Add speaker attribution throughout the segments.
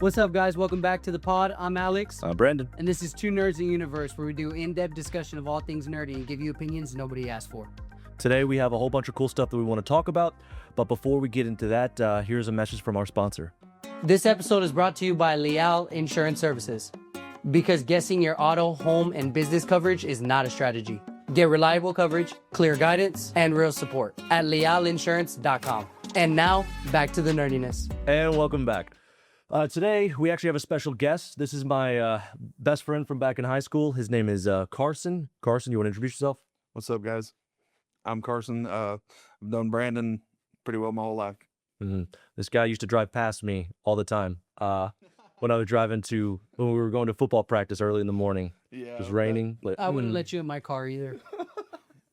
Speaker 1: What's up, guys? Welcome back to the pod. I'm Alex.
Speaker 2: I'm Brandon.
Speaker 1: And this is Two Nerds in the Universe, where we do in-depth discussion of all things nerdy and give you opinions nobody asked for.
Speaker 2: Today we have a whole bunch of cool stuff that we want to talk about, but before we get into that, here's a message from our sponsor.
Speaker 1: This episode is brought to you by Leal Insurance Services. Because guessing your auto, home, and business coverage is not a strategy. Get reliable coverage, clear guidance, and real support at lealinsurance.com. And now, back to the nerdiness.
Speaker 2: And welcome back. Today, we actually have a special guest. This is my best friend from back in high school. His name is Carson. Carson, you want to introduce yourself?
Speaker 3: What's up, guys? I'm Carson. I've known Brandon pretty well my whole life.
Speaker 2: Mm-hmm. This guy used to drive past me all the time when I was when we were going to football practice early in the morning.
Speaker 3: Yeah.
Speaker 2: It was raining.
Speaker 1: I wouldn't let you in my car either.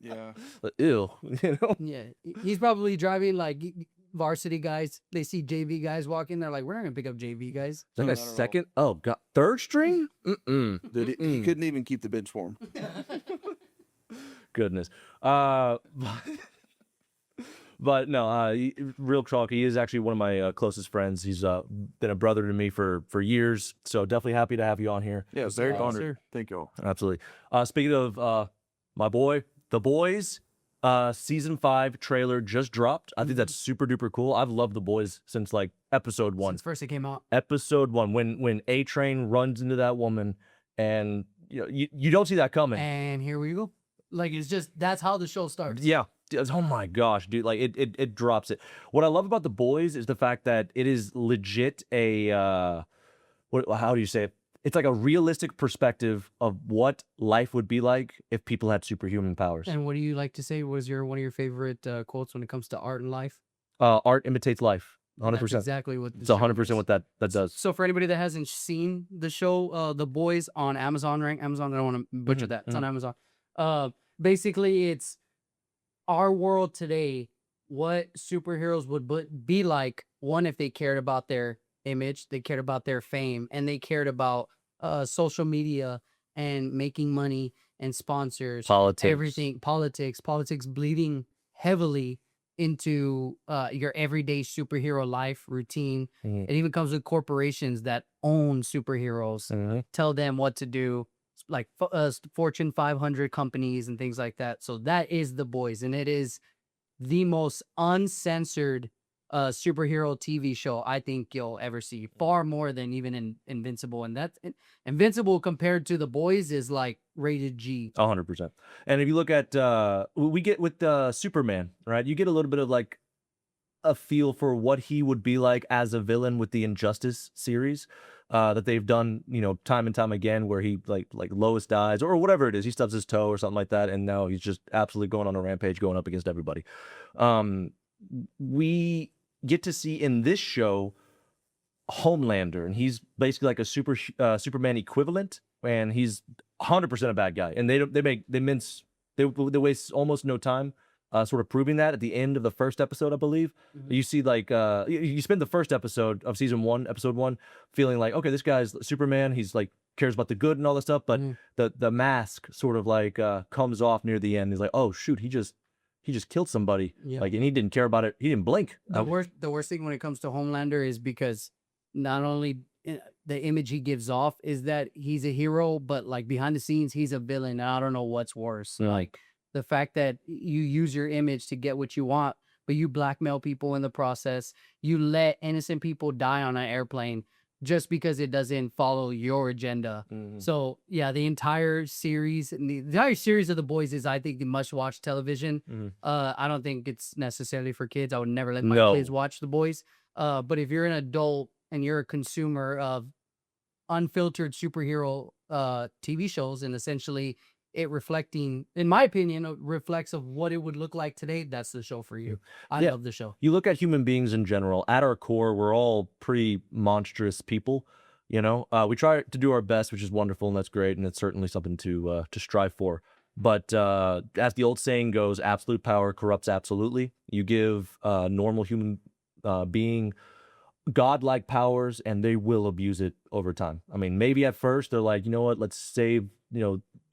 Speaker 3: Yeah.
Speaker 2: But, ew, you know?
Speaker 1: Yeah, he's probably driving like varsity guys. They see JV guys walking. They're like, we're not going to pick up JV guys.
Speaker 2: Is that
Speaker 3: No,
Speaker 2: a
Speaker 3: not at all.
Speaker 2: second? Oh, God. Third string? Mm-mm.
Speaker 3: Dude, he couldn't even keep the bench for him.
Speaker 2: Goodness. But no, real talk, he is actually one of my closest friends. He's been a brother to me for years, so definitely happy to have you on here.
Speaker 3: Yeah, very
Speaker 1: Yes,
Speaker 3: honored.
Speaker 1: sir.
Speaker 3: Thank y'all.
Speaker 2: Absolutely. Speaking of my boy, The Boys, season 5 trailer just dropped. I think that's super duper cool. I've loved The Boys since like episode 1.
Speaker 1: Since first it came out.
Speaker 2: Episode 1, when A-Train runs into that woman, and you don't see that coming.
Speaker 1: And here we go. Like, it's just, that's how the show starts.
Speaker 2: Yeah. Oh my gosh, dude! Like it drops it. What I love about The Boys is the fact that it is legit a how do you say it? It's like a realistic perspective of what life would be like if people had superhuman powers.
Speaker 1: And what do you like to say was one of your favorite quotes when it comes to art and life?
Speaker 2: Art imitates life. 100%.
Speaker 1: That's exactly what
Speaker 2: It's 100% what that does.
Speaker 1: So for anybody that hasn't seen the show, The Boys on Amazon, right? Amazon, I don't want to butcher that. It's on Amazon. Basically, it's our world today, what superheroes would be like, one, if they cared about their image, they cared about their fame, and they cared about social media and making money and sponsors,
Speaker 2: Politics.
Speaker 1: everything, politics bleeding heavily into your everyday superhero life routine. It even comes with corporations that own superheroes, tell them what to do, like Fortune 500 companies and things like that. So that is The Boys, and it is the most uncensored superhero TV show I think you'll ever see, far more than even Invincible. And that's Invincible compared to The Boys is like rated G.
Speaker 2: 100%. And if you look at we get with Superman, right? You get a little bit of like a feel for what he would be like as a villain with the Injustice series that they've done, time and time again, where he like Lois dies or whatever it is, he stubs his toe or something like that, and now he's just absolutely going on a rampage, going up against everybody. We get to see in this show Homelander, and he's basically like a Superman equivalent, and he's 100% a bad guy, and they waste almost no time sort of proving that at the end of the first episode, I believe. You see, like, you spend the first episode of season 1, episode 1, feeling like, okay, this guy's Superman. He's like cares about the good and all that stuff. But the mask sort of like comes off near the end. He's like, oh shoot, he just killed somebody.
Speaker 1: Yeah.
Speaker 2: Like, and he didn't care about it. He didn't blink.
Speaker 1: The worst thing when it comes to Homelander is because not only the image he gives off is that he's a hero, but like behind the scenes, he's a villain. I don't know what's worse.
Speaker 2: Yeah.
Speaker 1: Like, the fact that you use your image to get what you want, but you blackmail people in the process. You let innocent people die on an airplane just because it doesn't follow your agenda. So yeah, the entire series of The Boys is, I think, the must-watch television. I don't think it's necessarily for kids. I would never let my kids watch The Boys. But if you're an adult and you're a consumer of unfiltered superhero TV shows, and essentially it reflecting, in my opinion, reflects of what it would look like today, that's the show for you. I love the show.
Speaker 2: You look at human beings in general, at our core, we're all pretty monstrous people. We try to do our best, which is wonderful, and that's great, and it's certainly something to strive for. But as the old saying goes, absolute power corrupts absolutely. You give a normal human being godlike powers, and they will abuse it over time. I mean, maybe at first they're like, you know what, let's save,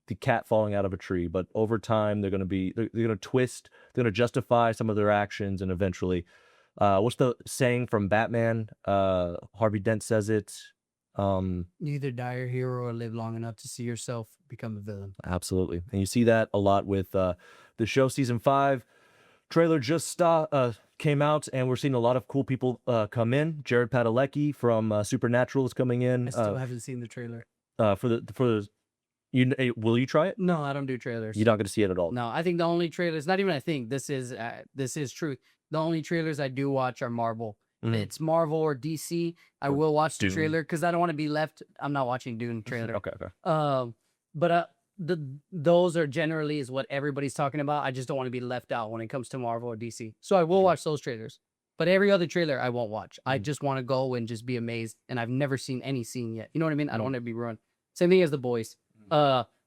Speaker 2: the cat falling out of a tree, but over time they're going to twist, they're going to justify some of their actions, and eventually what's the saying from Batman? Harvey Dent says it,
Speaker 1: You either die a hero or live long enough to see yourself become a villain.
Speaker 2: Absolutely. And you see that a lot with the show. Season 5 trailer just came out, and we're seeing a lot of cool people come in. Jared Padalecki from Supernatural is coming in.
Speaker 1: I still haven't seen the trailer.
Speaker 2: Will you try it?
Speaker 1: No, I don't do trailers.
Speaker 2: You're not going to see it at all.
Speaker 1: No, I think the only trailers, not even I think, this is true. The only trailers I do watch are Marvel.
Speaker 2: Mhm.
Speaker 1: It's Marvel or DC. I
Speaker 2: Or
Speaker 1: will watch the
Speaker 2: Dune.
Speaker 1: trailer because I don't want to be left. I'm not watching Dune trailer.
Speaker 2: Okay.
Speaker 1: But those are generally is what everybody's talking about. I just don't want to be left out when it comes to Marvel or DC. So I will watch those trailers. But every other trailer I won't watch. I just want to go and just be amazed. And I've never seen any scene yet. You know what I mean? I don't want to be ruined. Same thing as The Boys.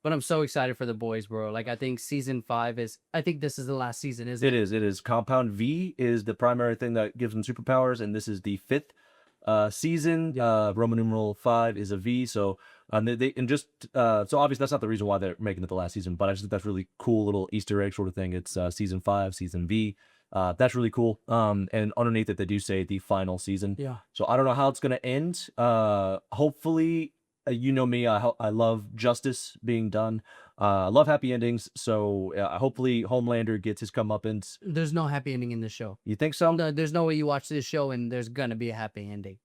Speaker 1: But I'm so excited for The Boys, bro. Like, I think season 5 I think this is the last season, isn't it?
Speaker 2: It is. Compound V is the primary thing that gives them superpowers, and this is the 5th season. Roman numeral 5 is a V. So so obviously that's not the reason why they're making it the last season, but I just think that's really cool little Easter egg sort of thing. It's season 5, season V. That's really cool. And underneath it, they do say the final season.
Speaker 1: Yeah.
Speaker 2: So I don't know how it's gonna end. Hopefully. You know me, I love justice being done. I love happy endings, so hopefully Homelander gets his comeuppance.
Speaker 1: There's no happy ending in this show.
Speaker 2: You think so?
Speaker 1: No, there's no way you watch this show and there's gonna be a happy ending.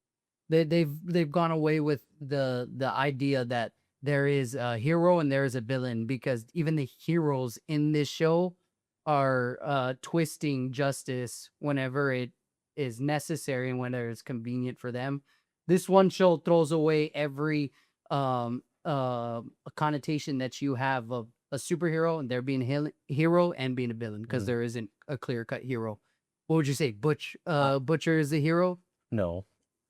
Speaker 1: They've gone away with the idea that there is a hero and there is a villain, because even the heroes in this show are twisting justice whenever it is necessary and whenever it's convenient for them. This one show throws away every a connotation that you have of a superhero and there being a hero and being a villain, because there isn't a clear-cut hero. What would you say? Butcher is the hero?
Speaker 2: No,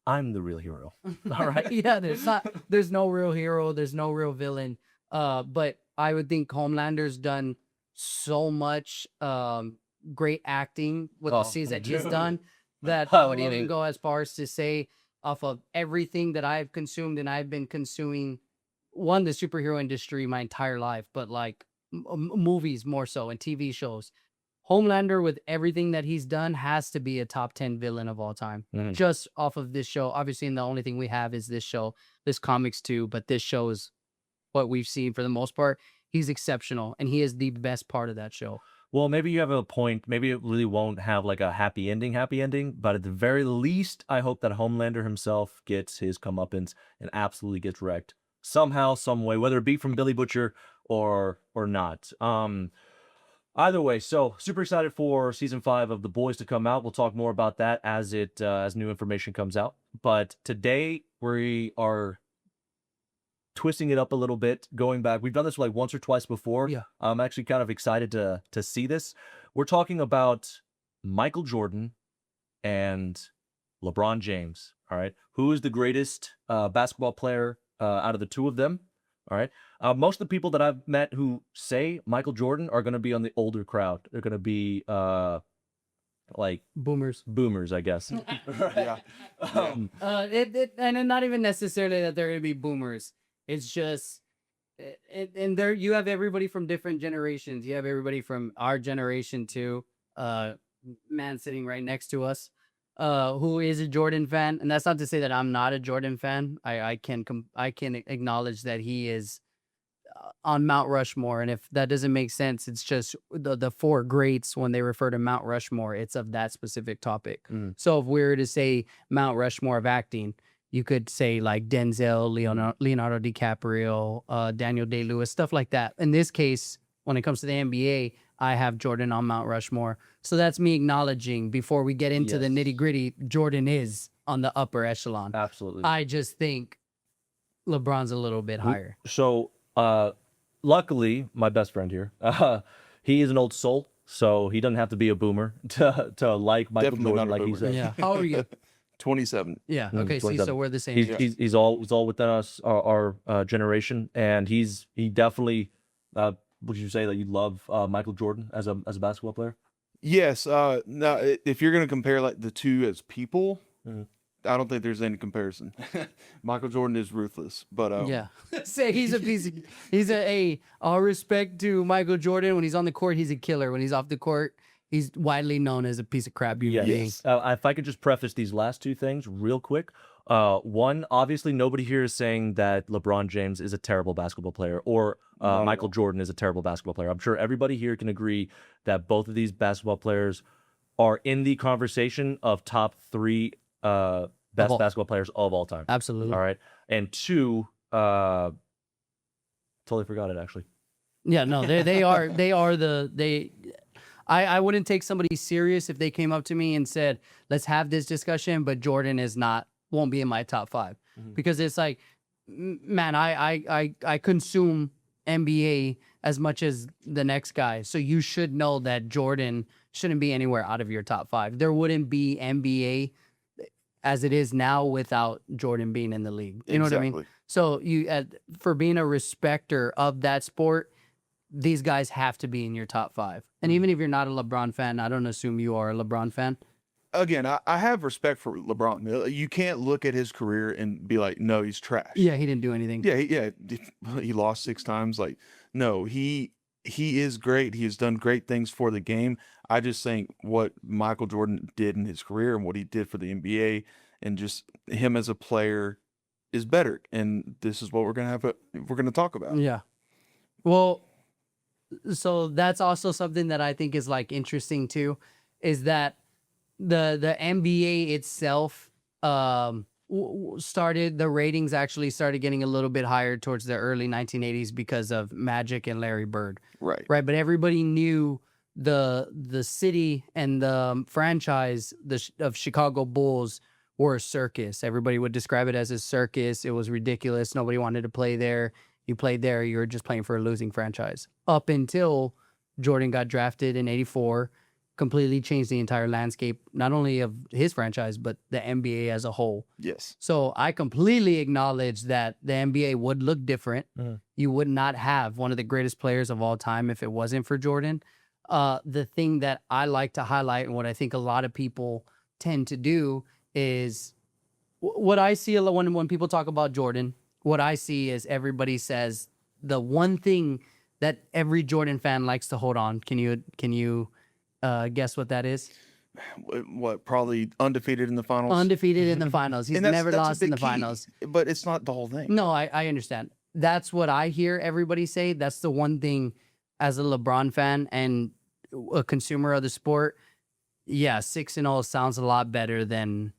Speaker 2: I'm the real hero. All right.
Speaker 1: Yeah, there's no real hero, there's no real villain. But I would think Homelander's done so much great acting with the scenes that he's done that I would even go as far as to say, off of everything that I've consumed, and I've been consuming, the superhero industry my entire life, but like movies more so and TV shows. Homelander, with everything that he's done, has to be a top 10 villain of all time. Just off of this show. Obviously, and the only thing we have is this show, this comics too, but this show is what we've seen for the most part. He's exceptional, and he is the best part of that show.
Speaker 2: Well, maybe you have a point. Maybe it really won't have like a happy ending, but at the very least, I hope that Homelander himself gets his comeuppance and absolutely gets wrecked somehow, some way, whether it be from Billy Butcher or not. Either way, so super excited for season 5 of The Boys to come out. We'll talk more about that as new information comes out. But today we are twisting it up a little bit, going back. We've done this like once or twice before.
Speaker 1: Yeah.
Speaker 2: I'm actually kind of excited to see this. We're talking about Michael Jordan and LeBron James. All right. Who is the greatest basketball player out of the two of them? All right. Most of the people that I've met who say Michael Jordan are going to be on the older crowd. They're going to be like
Speaker 1: boomers,
Speaker 2: I guess.
Speaker 3: Yeah.
Speaker 1: And not even necessarily that they're going to be boomers. It's just, and there you have everybody from different generations. You have everybody from our generation too. Man sitting right next to us, who is a Jordan fan, and that's not to say that I'm not a Jordan fan. I can acknowledge that he is on Mount Rushmore, and if that doesn't make sense, it's just the 4 greats. When they refer to Mount Rushmore, it's of that specific topic. So if we were to say Mount Rushmore of acting, you could say like Denzel, Leonardo DiCaprio, Daniel Day-Lewis, stuff like that. In this case, when it comes to the NBA, I have Jordan on Mount Rushmore. So that's me acknowledging, before we get into the nitty-gritty, Jordan is on the upper echelon.
Speaker 2: Absolutely.
Speaker 1: I just think LeBron's a little bit higher.
Speaker 2: So, luckily, my best friend here, he is an old soul, so he doesn't have to be a boomer to like Michael
Speaker 3: Definitely
Speaker 2: Jordan,
Speaker 3: not a
Speaker 2: like he
Speaker 3: boomer.
Speaker 2: said.
Speaker 1: Yeah. How are you?
Speaker 3: 27.
Speaker 1: Yeah. Okay. See,
Speaker 2: 27.
Speaker 1: so we're the same.
Speaker 2: He's all within us, our generation, and he definitely. Would you say that you love Michael Jordan as a basketball player?
Speaker 3: Yes. Now, if you're going to compare like the two as people, I don't think there's any comparison. Michael Jordan is ruthless, but
Speaker 1: yeah. Say he's a piece of, all respect to Michael Jordan. When he's on the court, he's a killer. When he's off the court, he's widely known as a piece of crap human being.
Speaker 2: If I could just preface these last two things real quick. One, obviously, nobody here is saying that LeBron James is a terrible basketball player or
Speaker 3: Not at
Speaker 2: Michael
Speaker 3: all.
Speaker 2: Jordan is a terrible basketball player. I'm sure everybody here can agree that both of these basketball players are in the conversation of top 3 best
Speaker 1: all.
Speaker 2: basketball players of all time.
Speaker 1: Absolutely.
Speaker 2: All right. And 2, totally forgot it, actually.
Speaker 1: Yeah, no, they are I wouldn't take somebody serious if they came up to me and said, let's have this discussion, but Jordan won't be in my top 5. Because it's like, man, I consume NBA as much as the next guy. So you should know that Jordan shouldn't be anywhere out of your top 5. There wouldn't be NBA as it is now without Jordan being in the league. You know what I mean?
Speaker 3: Exactly.
Speaker 1: So for being a respecter of that sport, these guys have to be in your top 5. And even if you're not a LeBron fan, I don't assume you are a LeBron fan.
Speaker 3: Again, I have respect for LeBron. You can't look at his career and be like, no, he's trash.
Speaker 1: Yeah, he didn't do anything.
Speaker 3: Yeah, he lost 6 times. Like, no, he is great. He has done great things for the game. I just think what Michael Jordan did in his career and what he did for the NBA and just him as a player is better. And this is what we're gonna talk about.
Speaker 1: Yeah. Well, so that's also something that I think is like interesting too, is that the NBA itself the ratings actually started getting a little bit higher towards the early 1980s because of Magic and Larry Bird.
Speaker 3: Right.
Speaker 1: Right, but everybody knew the city and the franchise of Chicago Bulls were a circus. Everybody would describe it as a circus. It was ridiculous. Nobody wanted to play there. You played there, you were just playing for a losing franchise. Up until Jordan got drafted in 84, completely changed the entire landscape, not only of his franchise, but the NBA as a whole.
Speaker 3: Yes.
Speaker 1: So I completely acknowledge that the NBA would look different. You would not have one of the greatest players of all time if it wasn't for Jordan. The thing that I like to highlight and what I think a lot of people tend to do is what I see when people talk about Jordan, what I see is everybody says the one thing that every Jordan fan likes to hold on. Can you guess what that is?
Speaker 3: What, probably undefeated in the finals?
Speaker 1: Undefeated in the finals. He's
Speaker 3: And that's
Speaker 1: never
Speaker 3: a
Speaker 1: lost in
Speaker 3: big
Speaker 1: the
Speaker 3: key,
Speaker 1: finals.
Speaker 3: but it's not the whole thing.
Speaker 1: No, I understand. That's what I hear everybody say. That's the one thing as a LeBron fan and a consumer of the sport. Yeah, 6-0 sounds a lot better than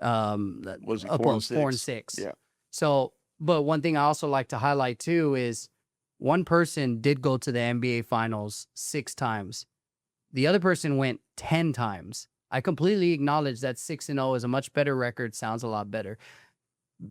Speaker 3: Was he
Speaker 1: 4-6?
Speaker 3: Yeah.
Speaker 1: So, but one thing I also like to highlight too is one person did go to the NBA finals 6 times. The other person went 10 times. I completely acknowledge that 6-0 is a much better record, sounds a lot better.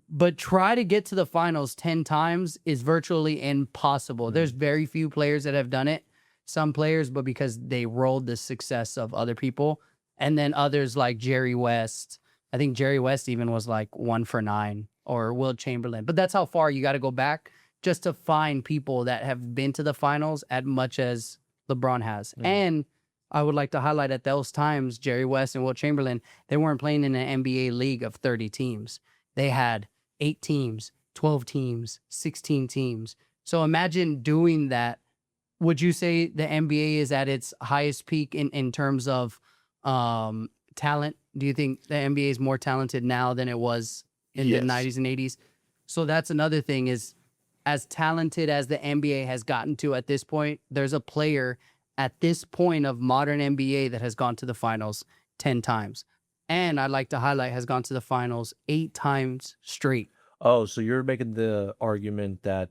Speaker 1: But try to get to the finals 10 times is virtually impossible. There's very few players that have done it. Some players, but because they rolled the success of other people. And then others like Jerry West. I think Jerry West even was like 1 for 9, or Wilt Chamberlain. But that's how far you got to go back just to find people that have been to the finals as much as LeBron has. And I would like to highlight at those times, Jerry West and Wilt Chamberlain, they weren't playing in an NBA league of 30 teams. They had 8 teams, 12 teams, 16 teams. So imagine doing that. Would you say the NBA is at its highest peak in terms of talent? Do you think the NBA is more talented now than it was in the 90s and 80s? So that's another thing is, as talented as the NBA has gotten to at this point, there's a player at this point of modern NBA that has gone to the finals 10 times. And I'd like to highlight has gone to the finals 8 times straight.
Speaker 2: Oh, so you're making the argument that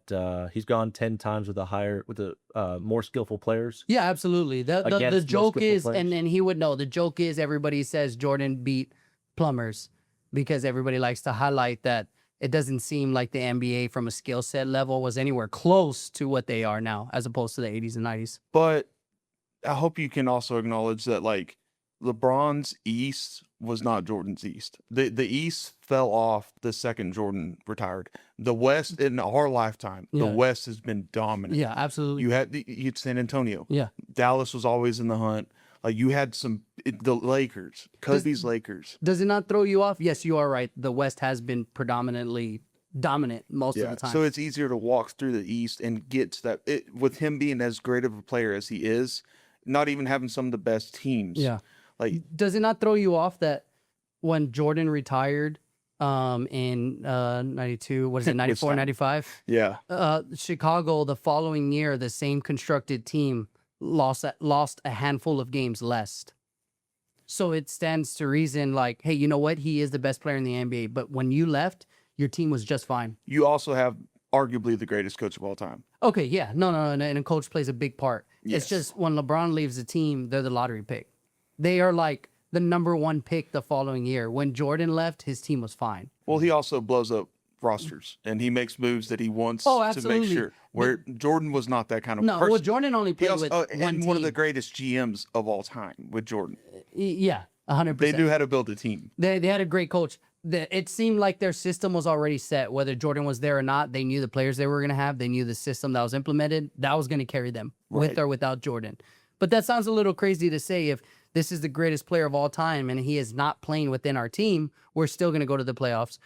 Speaker 2: he's gone 10 times with the more skillful players?
Speaker 1: Yeah, absolutely. The
Speaker 2: Against more
Speaker 1: joke
Speaker 2: skillful
Speaker 1: is,
Speaker 2: players?
Speaker 1: and then he would know, the joke is everybody says Jordan beat plumbers because everybody likes to highlight that it doesn't seem like the NBA from a skill set level was anywhere close to what they are now, as opposed to the 80s and 90s.
Speaker 3: But I hope you can also acknowledge that, like, LeBron's East was not Jordan's East. The East fell off the second Jordan retired. The West, in our lifetime, the West has been dominant.
Speaker 1: Yeah, absolutely.
Speaker 3: You had San Antonio.
Speaker 1: Yeah.
Speaker 3: Dallas was always in the hunt. Like, you had the Lakers, Kobe's Lakers.
Speaker 1: Does it not throw you off? Yes, you are right. The West has been predominantly dominant most of the time.
Speaker 3: So it's easier to walk through the East and get to that. With him being as great of a player as he is, not even having some of the best teams.
Speaker 1: Yeah.
Speaker 3: Like,
Speaker 1: does it not throw you off that when Jordan retired, in 92, what is it,
Speaker 3: Which
Speaker 1: 94,
Speaker 3: time?
Speaker 1: 95.
Speaker 3: Yeah.
Speaker 1: Chicago the following year, the same constructed team lost a handful of games less. So it stands to reason, like, hey, you know what? He is the best player in the NBA. But when you left, your team was just fine.
Speaker 3: You also have arguably the greatest coach of all time.
Speaker 1: Okay, yeah. No, and a coach plays a big part.
Speaker 3: Yes.
Speaker 1: It's just when LeBron leaves the team, they're the lottery pick. They are like the number one pick the following year. When Jordan left, his team was fine.
Speaker 3: Well, he also blows up rosters and he makes moves that he wants
Speaker 1: Oh,
Speaker 3: to
Speaker 1: absolutely.
Speaker 3: make sure. Where Jordan was not that kind of
Speaker 1: No,
Speaker 3: person.
Speaker 1: well, Jordan only
Speaker 3: He
Speaker 1: played
Speaker 3: also,
Speaker 1: with
Speaker 3: and
Speaker 1: one
Speaker 3: one of the
Speaker 1: team.
Speaker 3: greatest GMs of all time with Jordan.
Speaker 1: Yeah, 100%.
Speaker 3: They knew how to build a team.
Speaker 1: They had a great coach. It seemed like their system was already set. Whether Jordan was there or not, they knew the players they were going to have. They knew the system that was implemented. That was going to carry them with
Speaker 3: Right.
Speaker 1: or without Jordan. But that sounds a little crazy to say. If this is the greatest player of all time and he is not playing within our team, we're still going to go to the playoffs.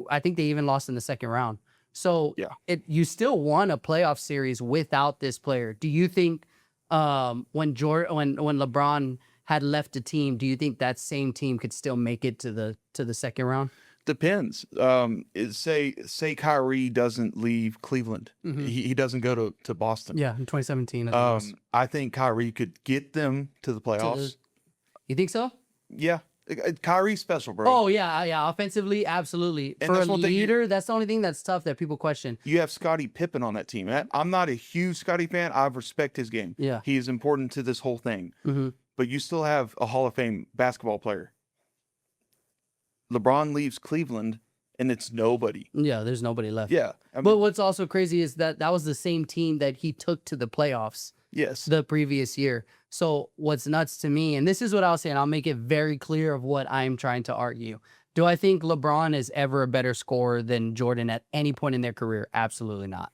Speaker 1: I think they even lost in the second round. So
Speaker 3: Yeah.
Speaker 1: you still won a playoff series without this player. Do you think when LeBron had left the team, do you think that same team could still make it to the second round?
Speaker 3: Depends. Say Kyrie doesn't leave Cleveland. He doesn't go to Boston.
Speaker 1: Yeah, in 2017. I think it was.
Speaker 3: I think Kyrie could get them to the playoffs.
Speaker 1: You think so?
Speaker 3: Yeah. Kyrie's special, bro.
Speaker 1: Oh yeah. Offensively, absolutely.
Speaker 3: And
Speaker 1: For a
Speaker 3: that's one thing
Speaker 1: leader, that's the only thing that's tough that people question.
Speaker 3: You have Scottie Pippen on that team. I'm not a huge Scottie fan. I respect his game.
Speaker 1: Yeah.
Speaker 3: He is important to this whole thing. But you still have a Hall of Fame basketball player. LeBron leaves Cleveland, and it's nobody.
Speaker 1: Yeah, there's nobody left.
Speaker 3: Yeah. I mean,
Speaker 1: But what's also crazy is that was the same team that he took to the playoffs
Speaker 3: yes.
Speaker 1: the previous year. So what's nuts to me, and this is what I was saying, I'll make it very clear of what I'm trying to argue. Do I think LeBron is ever a better scorer than Jordan at any point in their career? Absolutely not.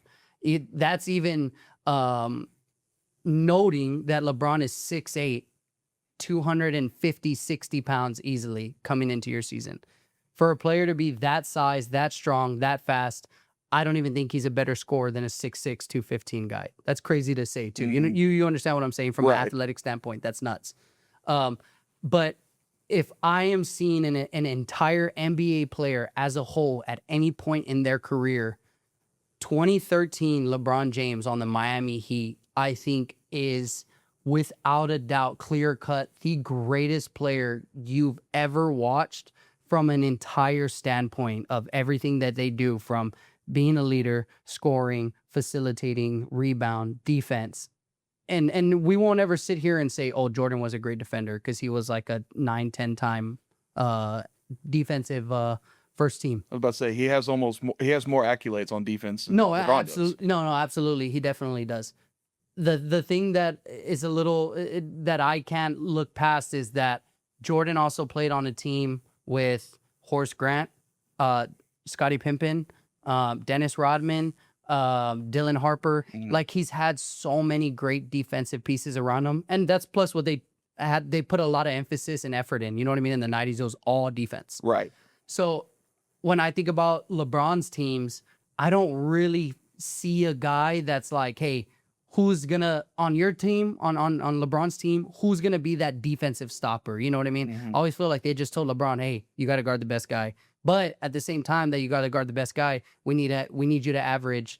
Speaker 1: That's even noting that LeBron is 6'8", 250, 60 pounds easily coming into your season. For a player to be that size, that strong, that fast, I don't even think he's a better scorer than a 6'6", 215 guy. That's crazy to say, too. You understand what I'm saying from an athletic standpoint. That's nuts. But if I am seeing an entire NBA player as a whole at any point in their career, 2013 LeBron James on the Miami Heat, I think is without a doubt, clear-cut, the greatest player you've ever watched from an entire standpoint of everything that they do, from being a leader, scoring, facilitating, rebound, defense. And we won't ever sit here and say, oh, Jordan was a great defender because he was like a 9-10 time defensive first team.
Speaker 3: I was about to say he has more accolades on defense than
Speaker 1: No,
Speaker 3: LeBron
Speaker 1: absolutely. No, absolutely. He definitely does. The thing that is a little that I can't look past is that Jordan also played on a team with Horace Grant, Scottie Pippen, Dennis Rodman, Dylan Harper. Like, he's had so many great defensive pieces around him, and that's plus what they had. They put a lot of emphasis and effort in. You know what I mean? In the 90s, it was all defense.
Speaker 3: Right.
Speaker 1: So when I think about LeBron's teams, I don't really see a guy that's like, hey, who's gonna on your team, on LeBron's team, who's gonna be that defensive stopper? You know what I mean? I always feel like they just told LeBron, hey, you got to guard the best guy. But at the same time that you got to guard the best guy, we need you to average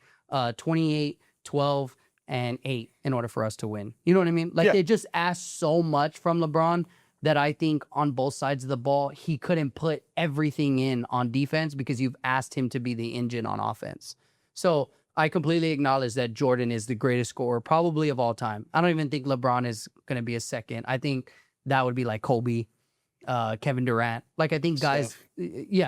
Speaker 1: 28, 12, and 8 in order for us to win. You know what I mean? Like, they just asked so much from LeBron that I think on both sides of the ball, he couldn't put everything in on defense because you've asked him to be the engine on offense. So I completely acknowledge that Jordan is the greatest scorer probably of all time. I don't even think LeBron is going to be a second. I think that would be like Kobe, Kevin Durant. Like, I think guys,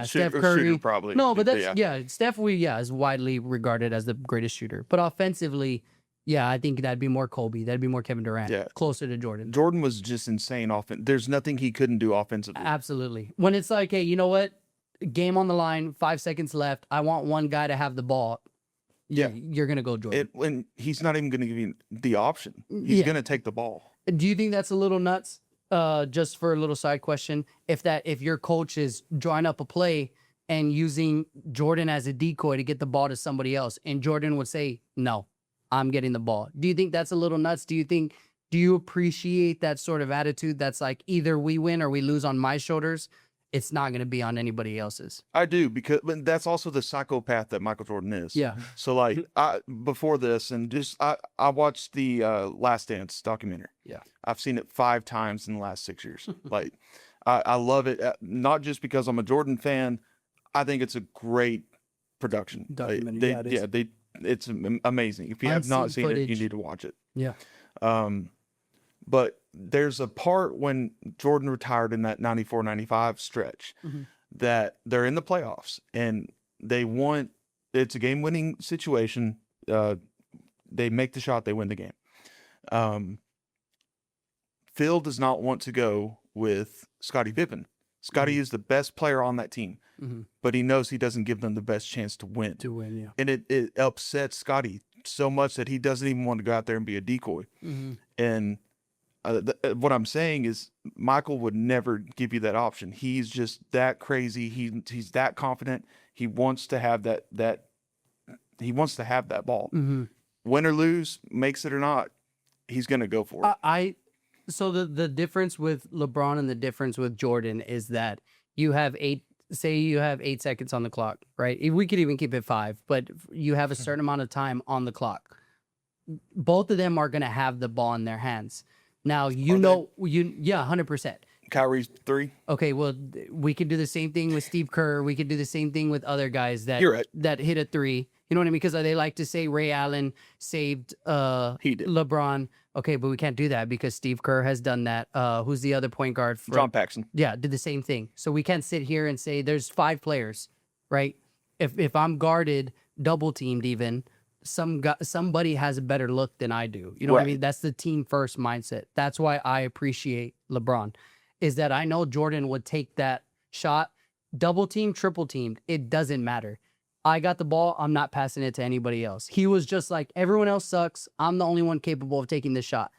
Speaker 1: Steph Curry.
Speaker 3: Shooter, probably.
Speaker 1: No, but that's, Steph, is widely regarded as the greatest shooter. But offensively, I think that'd be more Kobe. That'd be more Kevin Durant.
Speaker 3: Yeah.
Speaker 1: Closer to Jordan.
Speaker 3: Jordan was just insane offense. There's nothing he couldn't do offensively.
Speaker 1: Absolutely. When it's like, hey, you know what? Game on the line, 5 seconds left. I want one guy to have the ball. You're going to go Jordan.
Speaker 3: And he's not even going to give you the option. He's going to take the ball.
Speaker 1: Do you think that's a little nuts? Just for a little side question, if your coach is drawing up a play and using Jordan as a decoy to get the ball to somebody else, and Jordan would say, no, I'm getting the ball. Do you think that's a little nuts? Do you appreciate that sort of attitude that's like, either we win or we lose on my shoulders? it's not going to be on anybody else's.
Speaker 3: I do, because but that's also the psychopath that Michael Jordan is.
Speaker 1: Yeah.
Speaker 3: So like before this, and just I watched the Last Dance documentary.
Speaker 1: Yeah.
Speaker 3: I've seen it 5 times in the last 6 years. Like I love it, not just because I'm a Jordan fan. I think it's a great production.
Speaker 1: Documentary.
Speaker 3: It's amazing. If you have not
Speaker 1: Unseen
Speaker 3: seen it, you
Speaker 1: footage.
Speaker 3: need to watch it.
Speaker 1: Yeah.
Speaker 3: But there's a part when Jordan retired in that 94-95 stretch that they're in the playoffs and it's a game-winning situation. They make the shot, they win the game. Phil does not want to go with Scottie Pippen. Scottie is the best player on that team, but he knows he doesn't give them the best chance to win.
Speaker 1: Yeah.
Speaker 3: And it upsets Scottie so much that he doesn't even want to go out there and be a decoy. And what I'm saying is Michael would never give you that option. He's just that crazy. He's that confident. He wants to have that he wants to have that ball. Win or lose, makes it or not, he's going to go for it.
Speaker 1: So the difference with LeBron and the difference with Jordan is that you have 8 seconds on the clock, right? We could even keep it 5, but you have a certain amount of time on the clock. Both of them are going to have the ball in their hands. Now, yeah, 100%.
Speaker 3: Kyrie's 3.
Speaker 1: Okay, well, we could do the same thing with Steve Kerr. We could do the same thing with other guys that
Speaker 3: You're right.
Speaker 1: that hit a 3. You know what I mean? Because they like to say Ray Allen saved
Speaker 3: He did.
Speaker 1: LeBron. Okay, but we can't do that because Steve Kerr has done that. Who's the other point guard?
Speaker 3: John Paxson.
Speaker 1: Yeah, did the same thing. So we can't sit here and say there's 5 players, right? If I'm guarded, double teamed even, somebody has a better look than I do. You know what I
Speaker 3: Right.
Speaker 1: mean? That's the team first mindset. That's why I appreciate LeBron, is that I know Jordan would take that shot, double team, triple teamed. It doesn't matter. I got the ball. I'm not passing it to anybody else. He was just like, everyone else sucks. I'm the only one capable of taking this shot.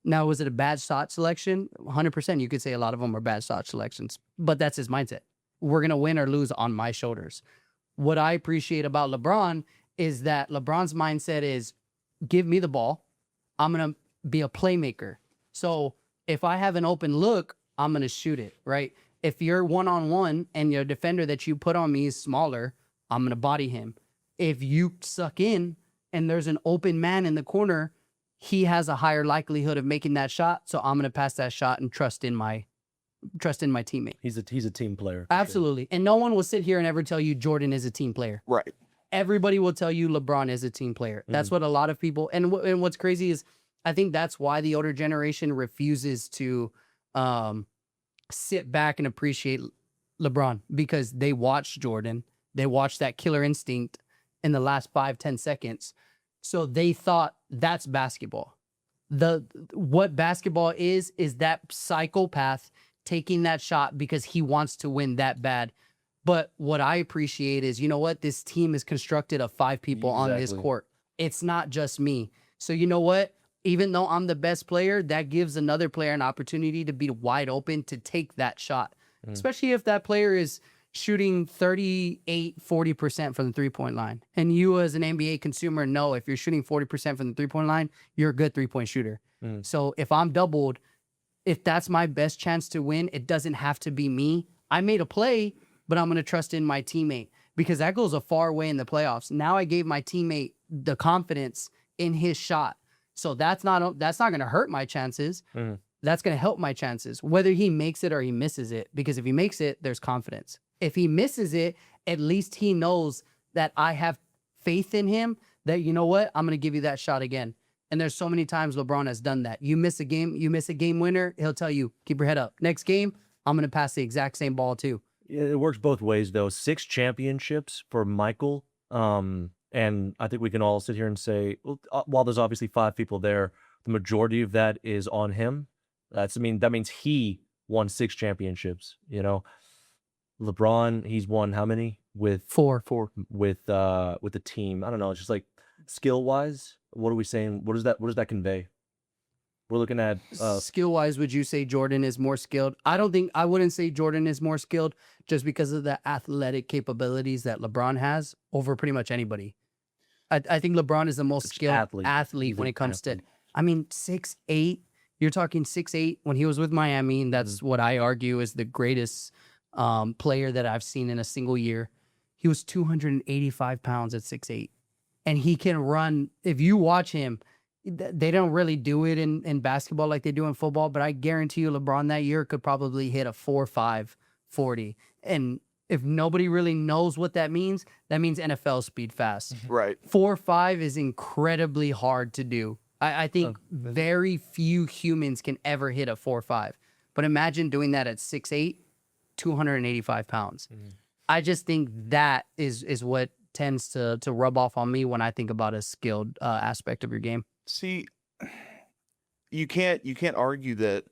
Speaker 1: Now, was it a bad shot selection? 100%. You could say a lot of them are bad shot selections, but that's his mindset. We're going to win or lose on my shoulders. What I appreciate about LeBron is that LeBron's mindset is, give me the ball. I'm going to be a playmaker. So if I have an open look, I'm going to shoot it, right? If you're one-on-one and your defender that you put on me is smaller, I'm going to body him. If you suck in and there's an open man in the corner, he has a higher likelihood of making that shot. So I'm going to pass that shot and trust in my teammate.
Speaker 2: He's a team player.
Speaker 1: Absolutely. And no one will sit here and ever tell you Jordan is a team player.
Speaker 3: Right.
Speaker 1: Everybody will tell you LeBron is a team player. That's what a lot of people, and what's crazy is I think that's why the older generation refuses to sit back and appreciate LeBron, because they watched Jordan. They watched that killer instinct in the last 5-10 seconds. So they thought that's basketball. What basketball is that psychopath taking that shot because he wants to win that bad. But what I appreciate is, you know what? This team is constructed of 5 people on this court. It's not just me. So you know what? Even though I'm the best player, that gives another player an opportunity to be wide open to take that shot. Especially if that player is shooting 38-40% from the 3-point line. And you as an NBA consumer know if you're shooting 40% from the 3-point line, you're a good 3-point shooter. So if I'm doubled, if that's my best chance to win, it doesn't have to be me. I made a play, but I'm going to trust in my teammate, because that goes a far way in the playoffs. Now I gave my teammate the confidence in his shot. So that's not going to hurt my chances. That's going to help my chances, whether he makes it or he misses it. Because if he makes it, there's confidence. If he misses it, at least he knows that I have faith in him, that, you know what, I'm going to give you that shot again. And there's so many times LeBron has done that. You miss a game winner, he'll tell you, keep your head up. Next game, I'm going to pass the exact same ball too.
Speaker 2: It works both ways, though. 6 championships for Michael. And I think we can all sit here and say, well, while there's obviously 5 people there, the majority of that is on him. That means he won 6 championships. You know, LeBron, he's won how many with
Speaker 1: 4
Speaker 2: with the team? I don't know. It's just like skill wise. What are we saying? What does that convey? We're looking at
Speaker 1: skill wise. Would you say Jordan is more skilled? I wouldn't say Jordan is more skilled just because of the athletic capabilities that LeBron has over pretty much anybody. I think LeBron is the most skilled athlete when it comes to, I mean, 6'8". You're talking 6'8" when he was with Miami, and that's what I argue is the greatest player that I've seen in a single year. He was 285 pounds at 6'8", and he can run. If you watch him, they don't really do it in basketball like they do in football, but I guarantee you LeBron that year could probably hit a 4.5 40. And if nobody really knows what that means NFL speed fast.
Speaker 3: Right.
Speaker 1: 4.5 is incredibly hard to do. I think very few humans can ever hit a 4.5. But imagine doing that at 6'8", 285 pounds. I just think that is what tends to rub off on me when I think about a skilled aspect of your game.
Speaker 3: See, you can't argue that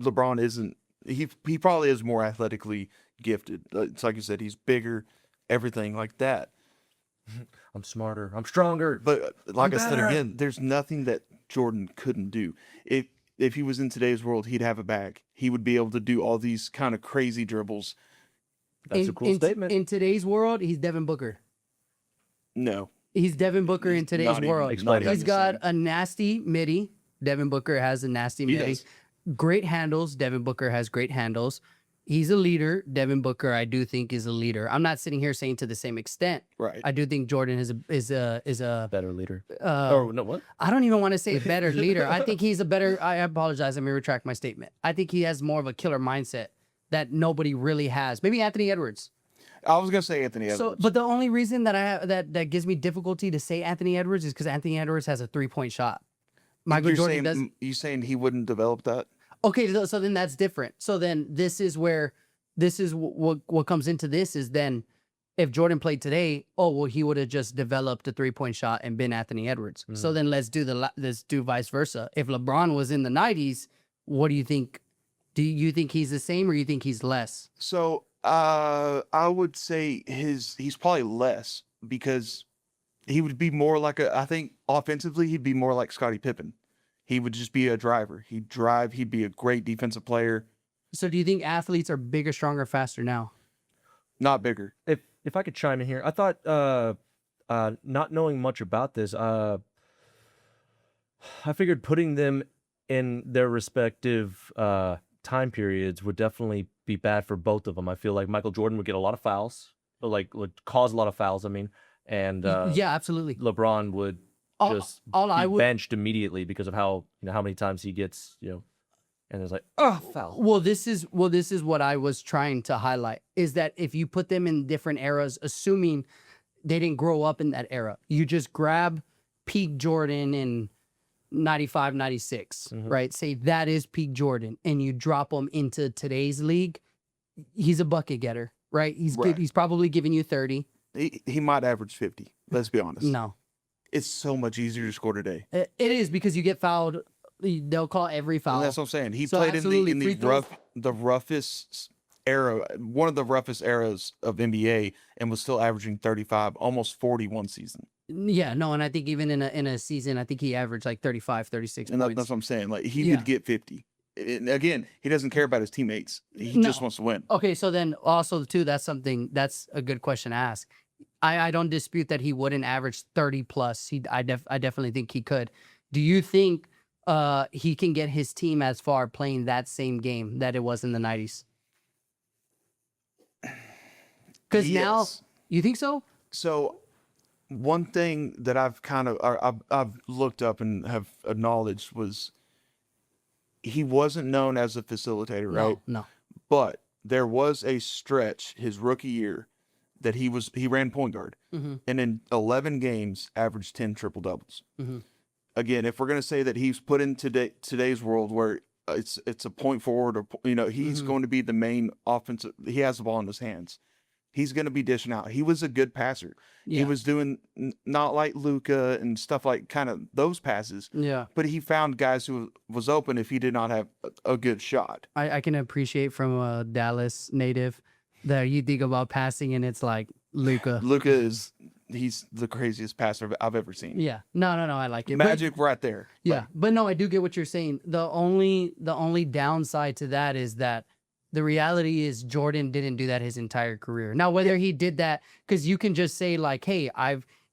Speaker 3: LeBron isn't. He probably is more athletically gifted. It's like you said, he's bigger, everything like that.
Speaker 2: I'm smarter. I'm stronger.
Speaker 3: But like
Speaker 2: I'm
Speaker 3: I said
Speaker 2: better.
Speaker 3: again, there's nothing that Jordan couldn't do. If he was in today's world, he'd have a bag. He would be able to do all these kind of crazy dribbles.
Speaker 2: That's a cool statement.
Speaker 1: In today's world, he's Devin Booker.
Speaker 3: No.
Speaker 1: He's Devin Booker in today's
Speaker 3: not even-
Speaker 1: world.
Speaker 2: Explain
Speaker 3: not
Speaker 2: it.
Speaker 1: He's
Speaker 3: even
Speaker 1: got
Speaker 3: saying.
Speaker 1: a nasty midi. Devin Booker has a nasty
Speaker 3: He
Speaker 1: midi.
Speaker 3: does.
Speaker 1: Great handles. Devin Booker has great handles. He's a leader. Devin Booker, I do think, is a leader. I'm not sitting here saying to the same extent.
Speaker 3: Right.
Speaker 1: I do think Jordan is a
Speaker 2: Better leader.
Speaker 1: uh,
Speaker 2: No, what?
Speaker 1: I don't even want to say a better leader. I think he's a better. I apologize. Let me retract my statement. I think he has more of a killer mindset that nobody really has. Maybe Anthony Edwards.
Speaker 3: I was gonna say Anthony Edwards.
Speaker 1: So, but the only reason that I have that gives me difficulty to say Anthony Edwards is because Anthony Edwards has a 3-point shot. Michael
Speaker 3: You're
Speaker 1: Jordan
Speaker 3: saying,
Speaker 1: does.
Speaker 3: You saying he wouldn't develop that?
Speaker 1: Okay, so then that's different. So then this is what comes into this is then if Jordan played today, oh well, he would have just developed a 3-point shot and been Anthony Edwards. So then let's do vice versa. If LeBron was in the 90s, what do you think? Do you think he's the same or you think he's less?
Speaker 3: So I would say he's probably less because he would be more like I think offensively he'd be more like Scottie Pippen. He would just be a driver. He'd drive. He'd be a great defensive player.
Speaker 1: So do you think athletes are bigger, stronger, faster now?
Speaker 3: Not bigger.
Speaker 2: If I could chime in here, I thought not knowing much about this, I figured putting them in their respective time periods would definitely be bad for both of them. I feel like Michael Jordan would get a lot of fouls, like would cause a lot of fouls. I mean, and
Speaker 1: Yeah, absolutely.
Speaker 2: LeBron would
Speaker 1: All-
Speaker 2: just
Speaker 1: all I
Speaker 2: be
Speaker 1: would-
Speaker 2: benched immediately because of how how many times he gets and it's like foul.
Speaker 1: Well, this is what I was trying to highlight is that if you put them in different eras, assuming they didn't grow up in that era, you just grab peak Jordan in 95, 96, right? Say that is peak Jordan, and you drop him into today's league. He's a bucket getter, right?
Speaker 3: Right.
Speaker 1: He's probably giving you 30.
Speaker 3: He might average 50. Let's be honest.
Speaker 1: No,
Speaker 3: It's so much easier to score today.
Speaker 1: it is because you get fouled. They'll call every foul.
Speaker 3: And that's what I'm saying. He
Speaker 1: So
Speaker 3: played
Speaker 1: absolutely,
Speaker 3: in
Speaker 1: free
Speaker 3: the
Speaker 1: throws-
Speaker 3: roughest era, one of the roughest eras of NBA, and was still averaging 35, almost 40 one season.
Speaker 1: Yeah, no, and I think even in a season, I think he averaged like 35, 36
Speaker 3: And
Speaker 1: points.
Speaker 3: that's what I'm saying. Like he
Speaker 1: Yeah.
Speaker 3: would get 50. And again, he doesn't care about his teammates. He
Speaker 1: No.
Speaker 3: just wants to win.
Speaker 1: Okay, so then also too, that's a good question to ask. I don't dispute that he wouldn't average 30 plus. I definitely think he could. Do you think he can get his team as far playing that same game that it was in the 90s? Because now
Speaker 3: Yes.
Speaker 1: you think so?
Speaker 3: So one thing that I've kind of I've looked up and have acknowledged was he wasn't known as a facilitator, right?
Speaker 1: No.
Speaker 3: But there was a stretch his rookie year that he ran point guard,
Speaker 1: Mhm.
Speaker 3: and in 11 games averaged 10 triple doubles.
Speaker 1: Mhm.
Speaker 3: Again, if we're gonna say that he's put in today's world where it's a point forward or he's
Speaker 1: Mhm.
Speaker 3: going to be the main offensive. He has the ball in his hands. He's going to be dishing out. He was a good passer.
Speaker 1: Yeah.
Speaker 3: He was doing not like Luka and stuff like kind of those passes,
Speaker 1: Yeah.
Speaker 3: but he found guys who was open if he did not have a good shot.
Speaker 1: I can appreciate from a Dallas native that you think about passing and it's like Luka.
Speaker 3: Luka he's the craziest passer I've ever seen.
Speaker 1: Yeah. No, I like it. But-
Speaker 3: Magic right there.
Speaker 1: Yeah, but no, I do get what you're saying. The only downside to that is that the reality is Jordan didn't do that his entire career. Now, whether he did that, because you can just say like, hey,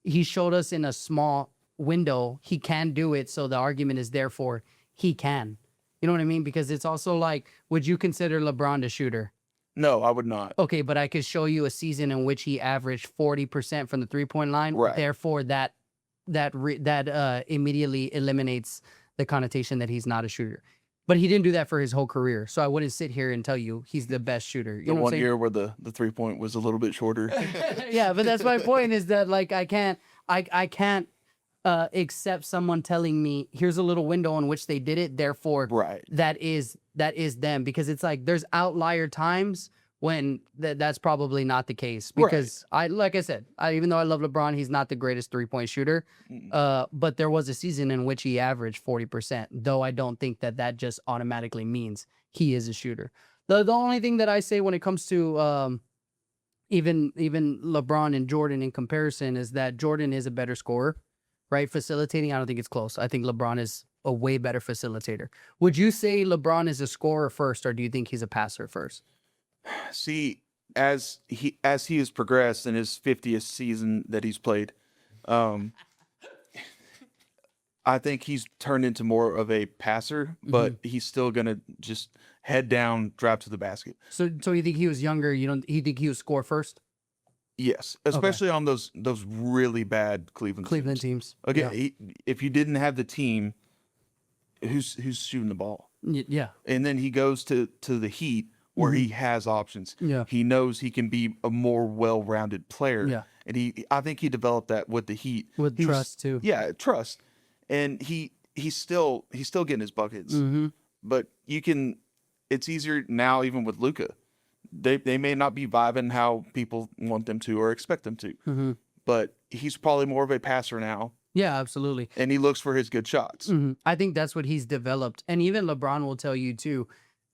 Speaker 1: he showed us in a small window, he can do it. So the argument is therefore he can. You know what I mean? Because it's also like, would you consider LeBron a shooter?
Speaker 3: No, I would not.
Speaker 1: Okay, but I could show you a season in which he averaged 40% from the 3-point line.
Speaker 3: Right.
Speaker 1: Therefore, that immediately eliminates the connotation that he's not a shooter. But he didn't do that for his whole career. So I wouldn't sit here and tell you he's the best shooter. You
Speaker 3: The
Speaker 1: know what I'm
Speaker 3: one
Speaker 1: saying?
Speaker 3: year where the 3-point was a little bit shorter.
Speaker 1: Yeah, but that's my point, is that like I can't accept someone telling me here's a little window in which they did it, therefore
Speaker 3: Right.
Speaker 1: that is them, because it's like there's outlier times when that's probably not the case, because like I said, even though I love LeBron, he's not the greatest 3-point shooter, but there was a season in which he averaged 40%, though I don't think that just automatically means he is a shooter. The only thing that I say when it comes to even LeBron and Jordan in comparison is that Jordan is a better scorer, right? Facilitating, I don't think it's close. I think LeBron is a way better facilitator. Would you say LeBron is a scorer first, or do you think he's a passer first?
Speaker 3: See, as he has progressed in his 50th season that he's played, I think he's turned into more of a passer, but he's still gonna just head down, drive to the basket.
Speaker 1: So you think he was younger? You think he would score first?
Speaker 3: Yes, especially on those really bad Cleveland
Speaker 1: teams.
Speaker 3: Okay,
Speaker 1: Yeah.
Speaker 3: if you didn't have the team, who's shooting the ball?
Speaker 1: Yeah.
Speaker 3: And then he goes to the Heat, where he has options.
Speaker 1: Yeah.
Speaker 3: He knows he can be a more well-rounded player.
Speaker 1: Yeah.
Speaker 3: And I think he developed that with the Heat.
Speaker 1: With trust too.
Speaker 3: Yeah, trust. And he's still getting his buckets. But it's easier now, even with Luka. They may not be vibing how people want them to or expect them to. But he's probably more of a passer now.
Speaker 1: Yeah, absolutely.
Speaker 3: And he looks for his good shots.
Speaker 1: I think that's what he's developed. And even LeBron will tell you too,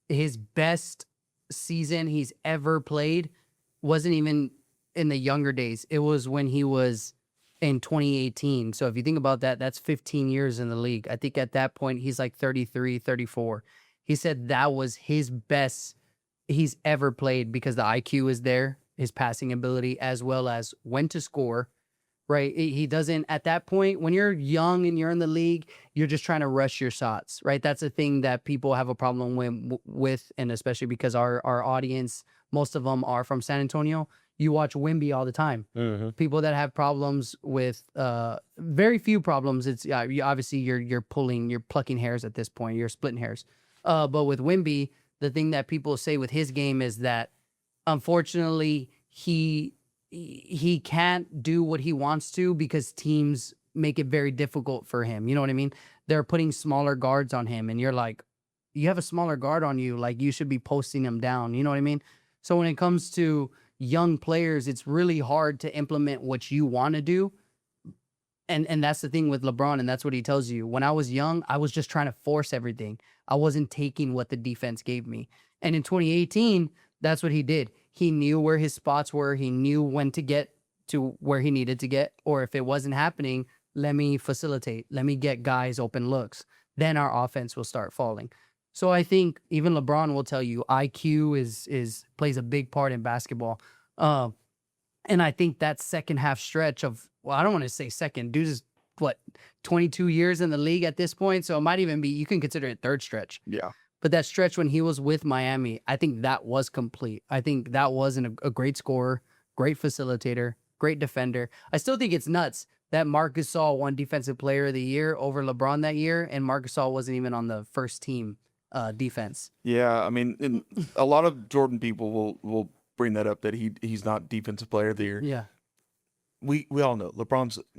Speaker 1: his best season he's ever played wasn't even in the younger days. It was when he was in 2018. So if you think about that, that's 15 years in the league. I think at that point he's like 33, 34. He said that was his best he's ever played because the IQ is there, his passing ability, as well as when to score. Right. He doesn't, at that point, when you're young and you're in the league, you're just trying to rush your shots. Right. That's a thing that people have a problem with. And especially because our audience, most of them are from San Antonio. You watch Wemby all the time. People that have problems with very few problems. It's obviously you're plucking hairs at this point. You're splitting hairs. But with Wemby, the thing that people say with his game is that unfortunately he can't do what he wants to because teams make it very difficult for him. You know what I mean? They're putting smaller guards on him, and you're like, you have a smaller guard on you, like you should be posting him down. You know what I mean? So when it comes to young players, it's really hard to implement what you want to do. And that's the thing with LeBron, and that's what he tells you. When I was young, I was just trying to force everything. I wasn't taking what the defense gave me. And in 2018, that's what he did. He knew where his spots were. He knew when to get to where he needed to get. Or if it wasn't happening, let me facilitate. Let me get guys open looks. Then our offense will start falling. So I think even LeBron will tell you IQ plays a big part in basketball. And I think that second half stretch of, well, I don't want to say second. Dude is, 22 years in the league at this point? So it might even be, you can consider it third stretch.
Speaker 3: Yeah.
Speaker 1: But that stretch when he was with Miami, I think that was complete. I think that was a great scorer, great facilitator, great defender. I still think it's nuts that Marc Gasol won Defensive Player of the Year over LeBron that year, and Marc Gasol wasn't even on the first team defense.
Speaker 3: Yeah, I mean, a lot of Jordan people will bring that up, that he's not Defensive Player of the Year.
Speaker 1: Yeah.
Speaker 3: We all know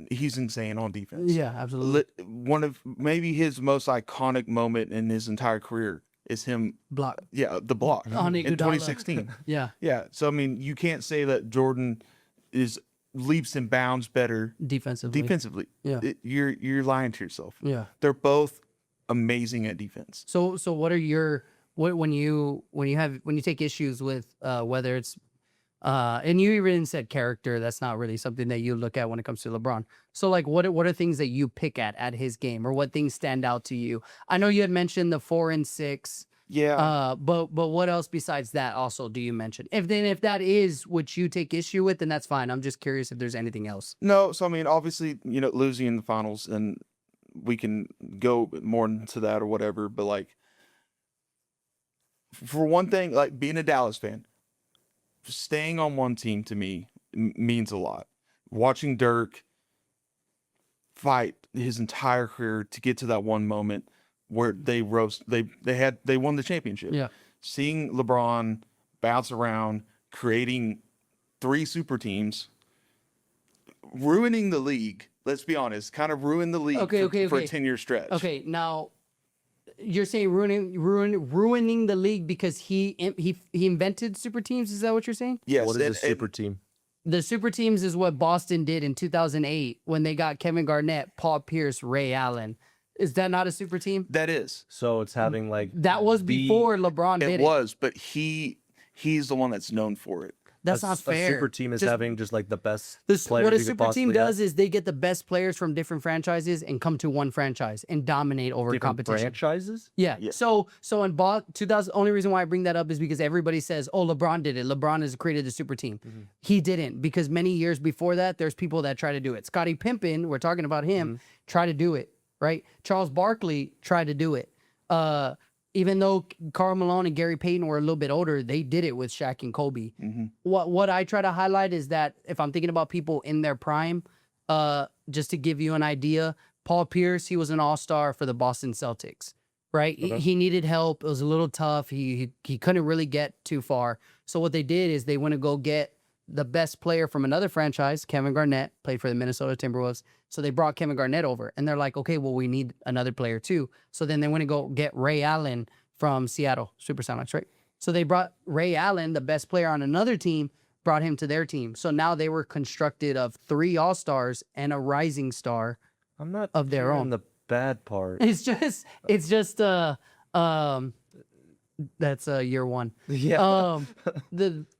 Speaker 3: he's insane on defense.
Speaker 1: Yeah, absolutely.
Speaker 3: One of maybe his most iconic moment in his entire career is him
Speaker 1: block.
Speaker 3: Yeah, the block
Speaker 1: On
Speaker 3: in 2016.
Speaker 1: Yeah.
Speaker 3: Yeah. So I mean, you can't say that Jordan is leaps and bounds better
Speaker 1: defensively. Yeah.
Speaker 3: You're lying to yourself.
Speaker 1: Yeah.
Speaker 3: They're both amazing at defense.
Speaker 1: So what are when you take issues with whether it's and you even said character, that's not really something that you look at when it comes to LeBron. So like what are things that you pick at his game, or what things stand out to you? I know you had mentioned the 4 and 6.
Speaker 3: Yeah.
Speaker 1: But what else besides that also do you mention? If that is what you take issue with, then that's fine. I'm just curious if there's anything else.
Speaker 3: No, so I mean, obviously, losing in the finals, and we can go more into that or whatever, but like, for one thing, like being a Dallas fan, staying on one team to me means a lot. Watching Dirk fight his entire career to get to that one moment where they won the championship.
Speaker 1: Yeah.
Speaker 3: Seeing LeBron bounce around, creating 3 super teams, ruining the league. Let's be honest, kind of ruined the league for a 10-year stretch.
Speaker 1: Okay, now you're saying ruining the league because he invented super teams. Is that what you're saying?
Speaker 3: Yes.
Speaker 2: What is a super team?
Speaker 1: The super teams is what Boston did in 2008 when they got Kevin Garnett, Paul Pierce, Ray Allen. Is that not a super team?
Speaker 3: That is.
Speaker 2: So it's having like
Speaker 1: That was before LeBron did
Speaker 3: It
Speaker 1: it.
Speaker 3: was, but he's the one that's known for it.
Speaker 1: That's not fair.
Speaker 2: A super team is
Speaker 1: Just-
Speaker 2: having just like the best
Speaker 1: This,
Speaker 2: players
Speaker 1: what a
Speaker 2: you could
Speaker 1: super team
Speaker 2: possibly have.
Speaker 1: does is they get the best players from different franchises and come to one franchise and dominate over
Speaker 2: Different
Speaker 1: competition.
Speaker 2: franchises.
Speaker 1: Yeah.
Speaker 3: Yeah.
Speaker 1: So in 2000, only reason why I bring that up is because everybody says, "Oh, LeBron did it. LeBron has created the super team." He didn't, because many years before that, there's people that try to do it. Scottie Pippen, we're talking about him, try to do it, right? Charles Barkley tried to do it. Even though Karl Malone and Gary Payton were a little bit older, they did it with Shaq and Kobe. What I try to highlight is that if I'm thinking about people in their prime, just to give you an idea, Paul Pierce, he was an all-star for the Boston Celtics, right? He needed help. It was a little tough. He couldn't really get too far. So what they did is they went to go get the best player from another franchise, Kevin Garnett, played for the Minnesota Timberwolves. So they brought Kevin Garnett over, and they're like, okay, well, we need another player too. So then they went to go get Ray Allen from Seattle Supersonics, right? So they brought Ray Allen, the best player on another team, brought him to their team. So now they were constructed of 3 all-stars and a rising star.
Speaker 2: I'm not
Speaker 1: Of their
Speaker 2: hearing
Speaker 1: own.
Speaker 2: the bad part.
Speaker 1: It's just that's year one.
Speaker 2: Yeah.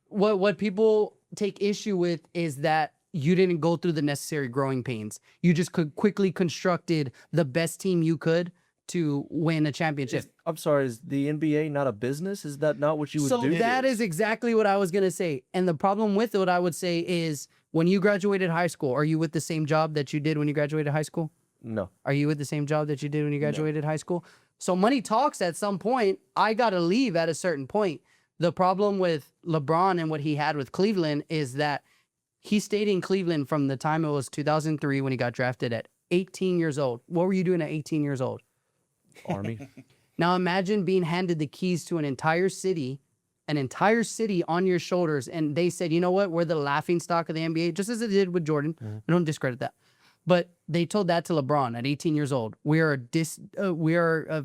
Speaker 1: What people take issue with is that you didn't go through the necessary growing pains. You just quickly constructed the best team you could to win a championship.
Speaker 2: I'm sorry, is the NBA not a business? Is that not what you would
Speaker 1: So
Speaker 2: do?
Speaker 1: that is exactly what I was going to say. And the problem with it, I would say, is when you graduated high school, are you with the same job that you did when you graduated high school?
Speaker 2: No.
Speaker 1: Are you with the same job that you did when you graduated high school? So money talks at some point. I got to leave at a certain point. The problem with LeBron and what he had with Cleveland is that he stayed in Cleveland from the time it was 2003 when he got drafted at 18 years old. What were you doing at 18 years old?
Speaker 2: Army.
Speaker 1: Now imagine being handed the keys to an entire city on your shoulders, and they said, you know what, we're the laughing stock of the NBA, just as it did with Jordan. I don't discredit that. But they told that to LeBron at 18 years old. We are a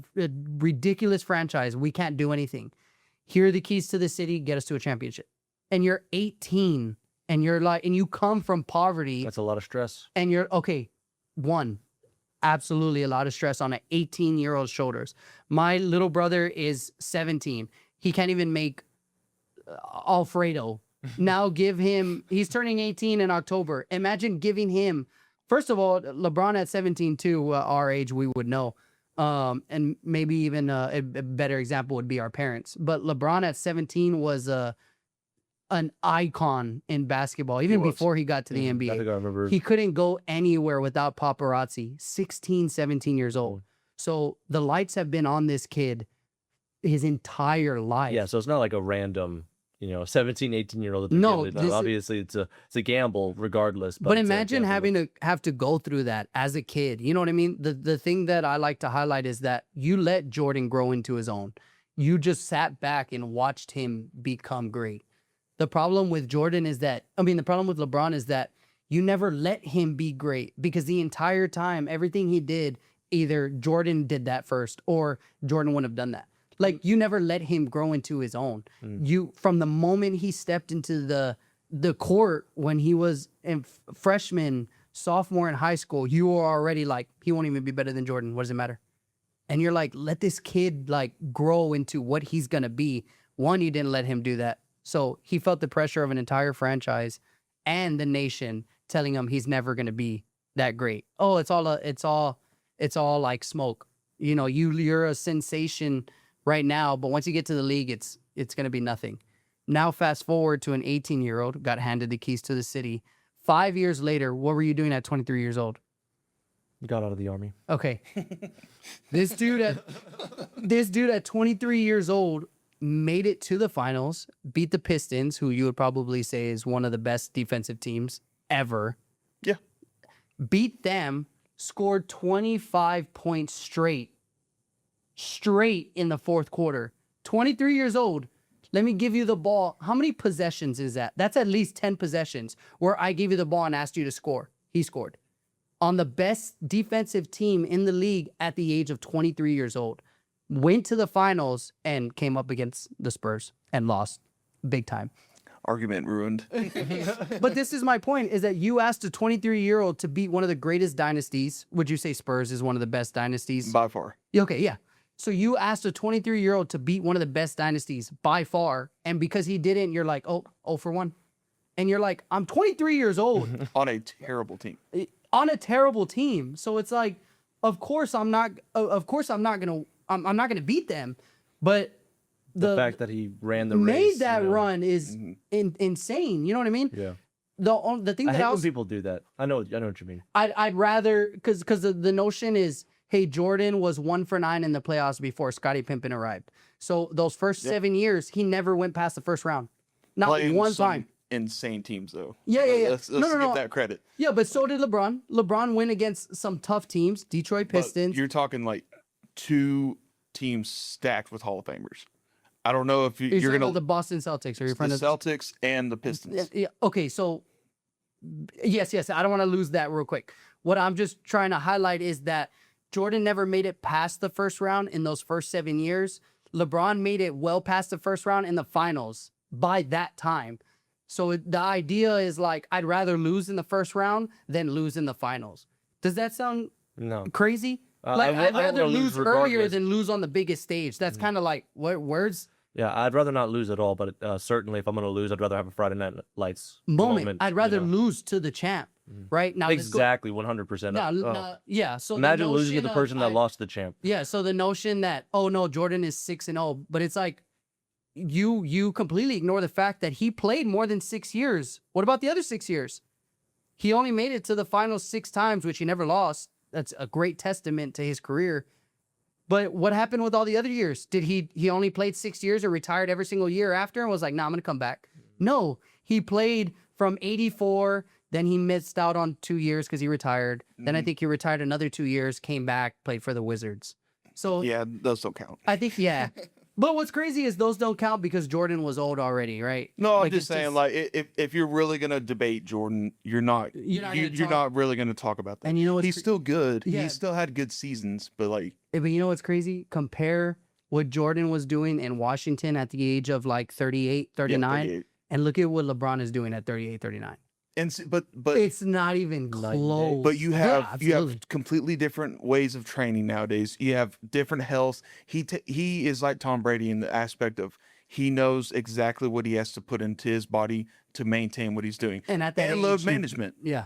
Speaker 1: ridiculous franchise. We can't do anything. Here are the keys to the city. Get us to a championship. And you're 18, and you're like, and you come from poverty.
Speaker 2: That's a lot of stress.
Speaker 1: And you're okay. Absolutely a lot of stress on an 18-year-old's shoulders. My little brother is 17. He can't even make Alfredo. Now he's turning 18 in October. Imagine giving him, first of all, LeBron at 17 too, our age, we would know. And maybe even a better example would be our parents. But LeBron at 17 was an icon in basketball, even before he got to the NBA.
Speaker 2: I think I remember.
Speaker 1: He couldn't go anywhere without paparazzi. 16, 17 years old. So the lights have been on this kid his entire life.
Speaker 2: Yeah, so it's not like a random, 17, 18-year-old.
Speaker 1: No,
Speaker 2: obviously it's a gamble regardless.
Speaker 1: But imagine having to have to go through that as a kid. You know what I mean? The thing that I like to highlight is that you let Jordan grow into his own. You just sat back and watched him become great. The problem with Jordan is that, the problem with LeBron is that you never let him be great, because the entire time, everything he did, either Jordan did that first or Jordan wouldn't have done that. Like, you never let him grow into his own. From the moment he stepped into the court when he was a freshman, sophomore in high school, you were already like, he won't even be better than Jordan. What does it matter? And you're like, let this kid like grow into what he's going to be. One, you didn't let him do that. So he felt the pressure of an entire franchise and the nation telling him he's never going to be that great. Oh, it's all like smoke. You're a sensation right now, but once you get to the league, it's going to be nothing. Now fast forward to an 18-year-old got handed the keys to the city. 5 years later, what were you doing at 23 years old?
Speaker 2: Got out of the army.
Speaker 1: Okay. This dude at 23 years old made it to the finals, beat the Pistons, who you would probably say is one of the best defensive teams ever.
Speaker 3: Yeah.
Speaker 1: Beat them, scored 25 points straight in the fourth quarter. 23 years old. Let me give you the ball. How many possessions is that? That's at least 10 possessions where I gave you the ball and asked you to score. He scored. On the best defensive team in the league at the age of 23 years old. Went to the finals and came up against the Spurs and lost big time.
Speaker 3: Argument ruined.
Speaker 1: But this is my point, is that you asked a 23-year-old to beat one of the greatest dynasties. Would you say Spurs is one of the best dynasties?
Speaker 3: By far.
Speaker 1: Okay, yeah. So you asked a 23-year-old to beat one of the best dynasties by far, and because he didn't, you're like, oh for 1. And you're like, I'm 23 years old.
Speaker 3: On a terrible team.
Speaker 1: On a terrible team. So it's like, of course I'm not gonna beat them, but
Speaker 2: The fact that he ran the
Speaker 1: made
Speaker 2: race,
Speaker 1: that
Speaker 2: you know.
Speaker 1: run is insane. You know what I mean?
Speaker 2: Yeah.
Speaker 1: The thing
Speaker 2: I
Speaker 1: that
Speaker 2: hate
Speaker 1: I
Speaker 2: when
Speaker 1: was,
Speaker 2: people do that. I know what you mean.
Speaker 1: I'd rather, because the notion is, hey, Jordan was 1 for 9 in the playoffs before Scottie Pippen arrived. So those first 7 years, he never went past the first round, not
Speaker 3: Playing
Speaker 1: one
Speaker 3: some
Speaker 1: time.
Speaker 3: Insane teams though.
Speaker 1: Yeah.
Speaker 3: Let's
Speaker 1: No.
Speaker 3: give that credit.
Speaker 1: Yeah, but so did LeBron. LeBron went against some tough teams, Detroit
Speaker 3: But
Speaker 1: Pistons.
Speaker 3: you're talking like 2 teams stacked with Hall of Famers. I don't know if you're
Speaker 1: talking
Speaker 3: gonna
Speaker 1: about the Boston Celtics. Are you
Speaker 3: the
Speaker 1: friend of
Speaker 3: Celtics and the Pistons.
Speaker 1: Yeah, okay, so yes. I don't want to lose that real quick. What I'm just trying to highlight is that Jordan never made it past the first round in those first 7 years. LeBron made it well past the first round in the finals by that time. So the idea is like, I'd rather lose in the first round than lose in the finals. Does that sound
Speaker 2: No.
Speaker 1: crazy?
Speaker 2: I
Speaker 1: Like, I'd
Speaker 2: wanna
Speaker 1: rather
Speaker 2: lose
Speaker 1: lose earlier
Speaker 2: regardless.
Speaker 1: than lose on the biggest stage. That's kind of like, what words?
Speaker 2: Yeah, I'd rather not lose at all, but certainly if I'm going to lose, I'd rather have a Friday Night Lights
Speaker 1: Moment. I'd rather
Speaker 2: you know.
Speaker 1: lose to the champ, right? Now, let's go-
Speaker 2: Exactly, 100%.
Speaker 1: Now,
Speaker 2: Oh.
Speaker 1: now, yeah. So the
Speaker 2: Imagine losing to
Speaker 1: notion
Speaker 2: the
Speaker 1: of,
Speaker 2: person that lost the champ.
Speaker 1: Yeah. So the notion that, oh no, Jordan is 6-0, but it's like you completely ignore the fact that he played more than 6 years. What about the other 6 years? He only made it to the finals 6 times, which he never lost. That's a great testament to his career. But what happened with all the other years? Did he only played 6 years or retired every single year after and was like, nah, I'm gonna come back? No, he played from 84. Then he missed out on 2 years because he retired. Then I think he retired another 2 years, came back, played for the Wizards. So
Speaker 3: Yeah, those don't count.
Speaker 1: I think, yeah. But what's crazy is those don't count because Jordan was old already, right?
Speaker 3: No, I'm
Speaker 1: Like,
Speaker 3: just
Speaker 1: it's
Speaker 3: saying, like, if you're really gonna debate Jordan, you're not really gonna talk about that.
Speaker 1: And you know what's
Speaker 3: he's still good.
Speaker 1: Yeah.
Speaker 3: He still had good seasons, but like,
Speaker 1: But you know what's crazy? Compare what Jordan was doing in Washington at the age of like 38, 39,
Speaker 3: 38.
Speaker 1: and look at what LeBron is doing at 38, 39.
Speaker 3: And but
Speaker 1: It's not even
Speaker 2: Night and day.
Speaker 1: close.
Speaker 3: But you
Speaker 1: Yeah,
Speaker 3: have
Speaker 1: absolutely.
Speaker 3: completely different ways of training nowadays. You have different health. He is like Tom Brady in the aspect of he knows exactly what he has to put into his body to maintain what he's doing.
Speaker 1: And at that
Speaker 3: And load
Speaker 1: age,
Speaker 3: management.
Speaker 1: Yeah.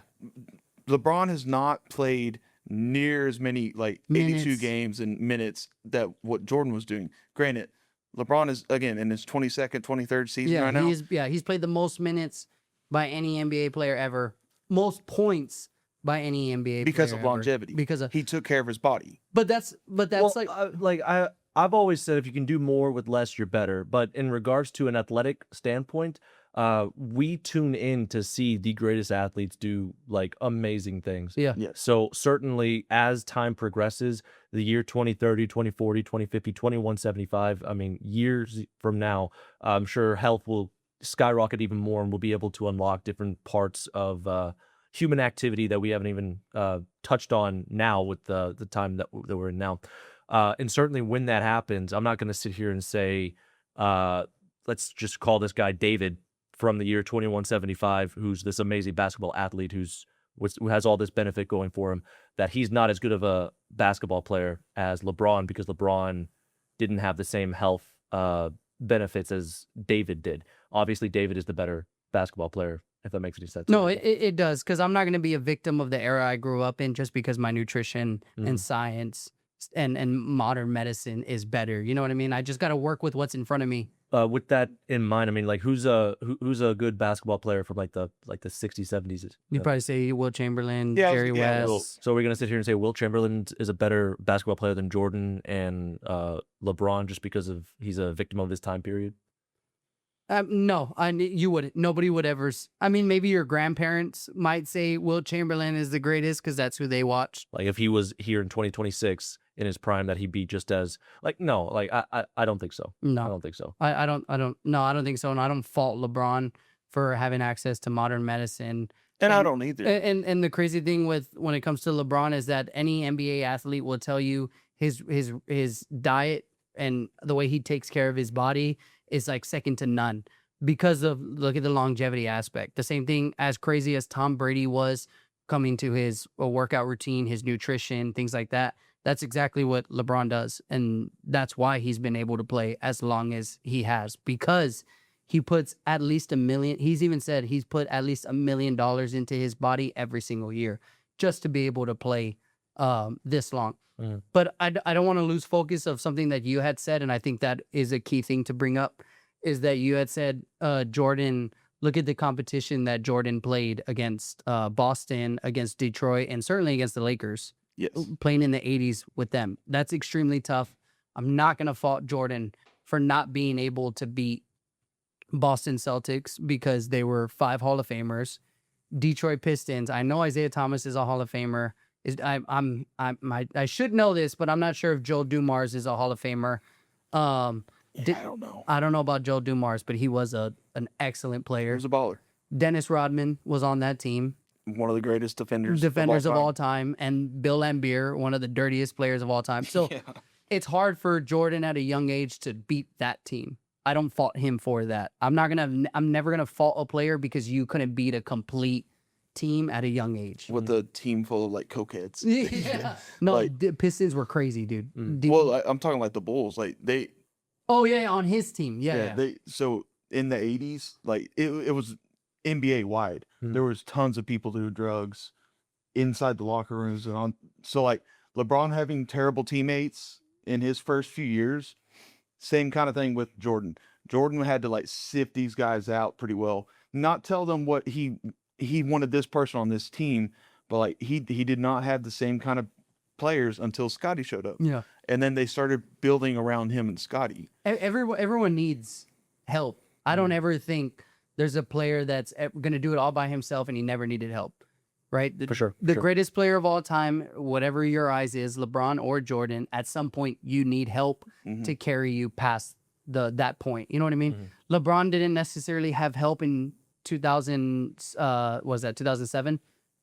Speaker 3: LeBron has not played near as many like 82
Speaker 1: Minutes.
Speaker 3: games and minutes that what Jordan was doing. Granted, LeBron is again in his 22nd, 23rd season
Speaker 1: Yeah,
Speaker 3: right now.
Speaker 1: he's played the most minutes by any NBA player ever. Most points by any NBA
Speaker 3: Because
Speaker 1: player
Speaker 3: of
Speaker 1: ever.
Speaker 3: longevity.
Speaker 1: Because of
Speaker 3: He took care of his body.
Speaker 1: But that's
Speaker 2: Well,
Speaker 1: like
Speaker 2: I've always said if you can do more with less, you're better. But in regards to an athletic standpoint, we tune in to see the greatest athletes do like amazing things.
Speaker 1: yeah.
Speaker 3: Yes.
Speaker 2: So certainly as time progresses, the year 2030, 2040, 2050, 2175, I mean, years from now, I'm sure health will skyrocket even more and we'll be able to unlock different parts of human activity that we haven't even touched on now with the time that we're in now. And certainly when that happens, I'm not going to sit here and say, let's just call this guy David from the year 2175, who's this amazing basketball athlete who has all this benefit going for him, that he's not as good of a basketball player as LeBron because LeBron didn't have the same health benefits as David did. Obviously, David is the better basketball player, if that makes any sense.
Speaker 1: No, it does, because I'm not going to be a victim of the era I grew up in just because my nutrition and science and modern medicine is better. You know what I mean? I just got to work with what's in front of me.
Speaker 2: with that in mind, I mean, like who's a good basketball player from like the 60s, 70s?
Speaker 1: You probably say Will Chamberlain,
Speaker 3: Yeah,
Speaker 1: Jerry
Speaker 3: yeah, Will.
Speaker 1: West.
Speaker 2: So we're gonna sit here and say Will Chamberlain is a better basketball player than Jordan and LeBron just because of he's a victim of this time period?
Speaker 1: No, you wouldn't. Nobody would ever. I mean, maybe your grandparents might say Will Chamberlain is the greatest because that's who they watched.
Speaker 2: Like if he was here in 2026 in his prime, that he'd be just as like no, like I don't think so.
Speaker 1: No,
Speaker 2: I don't think so.
Speaker 1: I don't. No, I don't think so. And I don't fault LeBron for having access to modern medicine.
Speaker 3: And I don't either.
Speaker 1: And the crazy thing with when it comes to LeBron is that any NBA athlete will tell you his diet and the way he takes care of his body is like second to none because of look at the longevity aspect. The same thing as crazy as Tom Brady was coming to his workout routine, his nutrition, things like that. That's exactly what LeBron does. And that's why he's been able to play as long as he has because he puts at least $1 million. He's even said he's put at least $1 million into his body every single year just to be able to play this long.
Speaker 2: Mhm.
Speaker 1: But I don't want to lose focus of something that you had said, and I think that is a key thing to bring up, is that you had said Jordan, look at the competition that Jordan played against Boston, against Detroit, and certainly against the Lakers,
Speaker 3: Yes.
Speaker 1: playing in the 80s with them. That's extremely tough. I'm not going to fault Jordan for not being able to beat Boston Celtics because they were 5 Hall of Famers. Detroit Pistons, I know Isaiah Thomas is a Hall of Famer. I should know this, but I'm not sure if Joe Dumars is a Hall of Famer.
Speaker 3: I don't know.
Speaker 1: I don't know about Joe Dumars, but he was an excellent
Speaker 3: He
Speaker 1: player.
Speaker 3: was a baller.
Speaker 1: Dennis Rodman was on that team.
Speaker 3: One of the greatest defenders
Speaker 1: Of all time. And Bill Laimbeer, one of the dirtiest players of all time. So
Speaker 3: Yeah.
Speaker 1: it's hard for Jordan at a young age to beat that team. I don't fault him for that. I'm never gonna fault a player because you couldn't beat a complete team at a young age.
Speaker 3: With a team full of like cokeheads.
Speaker 1: Yeah. No,
Speaker 3: Like-
Speaker 1: the Pistons were crazy, dude.
Speaker 3: Well, I'm talking like the Bulls. Like they,
Speaker 1: Oh yeah, on his team. Yeah.
Speaker 3: they. So in the '80s, like it was NBA wide.
Speaker 2: Mhm.
Speaker 3: There was tons of people doing drugs inside the locker rooms and on. So like LeBron having terrible teammates in his first few years, same kind of thing with Jordan. Jordan had to like sift these guys out pretty well, not tell them what he wanted this person on this team, but like he did not have the same kind of players until Scotty showed up.
Speaker 1: Yeah.
Speaker 3: And then they started building around him and Scotty.
Speaker 1: Everyone needs help. I don't ever think there's a player that's going to do it all by himself and he never needed help. Right?
Speaker 2: For sure.
Speaker 1: The greatest player of all time, whatever your eyes is, LeBron or Jordan, at some point you need help
Speaker 3: Mhm.
Speaker 1: to carry you past that point. You know what I mean? LeBron didn't necessarily have help in 2007?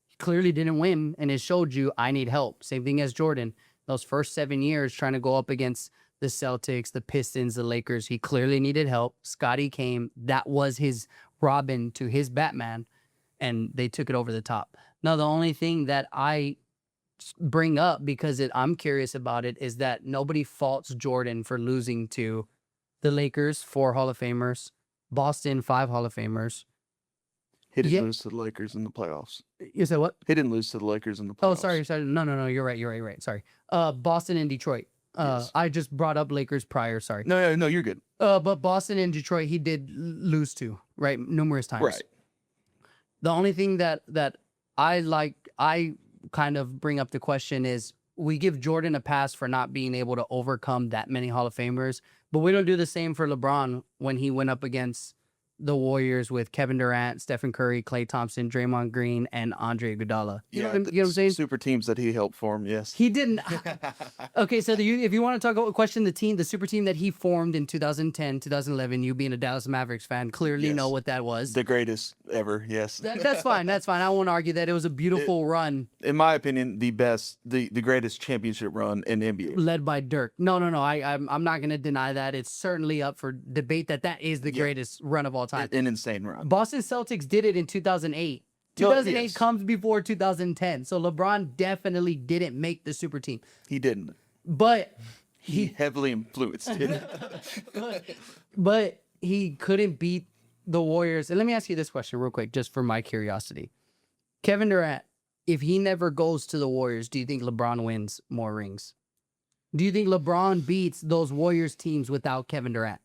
Speaker 1: He clearly didn't win, and it showed you I need help. Same thing as Jordan. Those first 7 years trying to go up against the Celtics, the Pistons, the Lakers, he clearly needed help. Scotty came. That was his Robin to his Batman, and they took it over the top. Now, the only thing that I bring up because I'm curious about it is that nobody faults Jordan for losing to the Lakers, 4 Hall of Famers, Boston, 5 Hall of Famers.
Speaker 3: He didn't
Speaker 1: Yeah.
Speaker 3: lose to the Lakers in the playoffs.
Speaker 1: You said what?
Speaker 3: He didn't lose to the Lakers in the playoffs.
Speaker 1: Oh, sorry. No. You're right. Sorry. Boston and Detroit.
Speaker 3: Yes.
Speaker 1: I just brought up Lakers prior. Sorry.
Speaker 3: No, you're good.
Speaker 1: But Boston and Detroit, he did lose to, right? Numerous times.
Speaker 3: Right.
Speaker 1: The only thing that I kind of bring up the question is we give Jordan a pass for not being able to overcome that many Hall of Famers, but we don't do the same for LeBron when he went up against the Warriors with Kevin Durant, Stephen Curry, Klay Thompson, Draymond Green, and Andre Iguodala. You know what I'm saying?
Speaker 3: Super teams that he helped form, yes.
Speaker 1: He didn't. Okay, so if you want to talk about question the super team that he formed in 2010, 2011, you being a Dallas Mavericks fan clearly
Speaker 3: Yes.
Speaker 1: know what that was.
Speaker 3: The greatest ever, yes.
Speaker 1: That's fine. That's fine. I won't argue that it was a beautiful run
Speaker 3: In my opinion, the greatest championship run in the NBA.
Speaker 1: led by Dirk. No. I'm not going to deny that. It's certainly up for debate that is the greatest run of all time.
Speaker 3: An insane run.
Speaker 1: Boston Celtics did it in 2008.
Speaker 3: No,
Speaker 1: 2008
Speaker 3: yes.
Speaker 1: comes before 2010. So LeBron definitely didn't make the super team.
Speaker 3: He didn't.
Speaker 1: But
Speaker 3: He heavily influenced it.
Speaker 1: but he couldn't beat the Warriors. And let me ask you this question real quick, just for my curiosity. Kevin Durant, if he never goes to the Warriors, do you think LeBron wins more rings? Do you think LeBron beats those Warriors teams without Kevin Durant?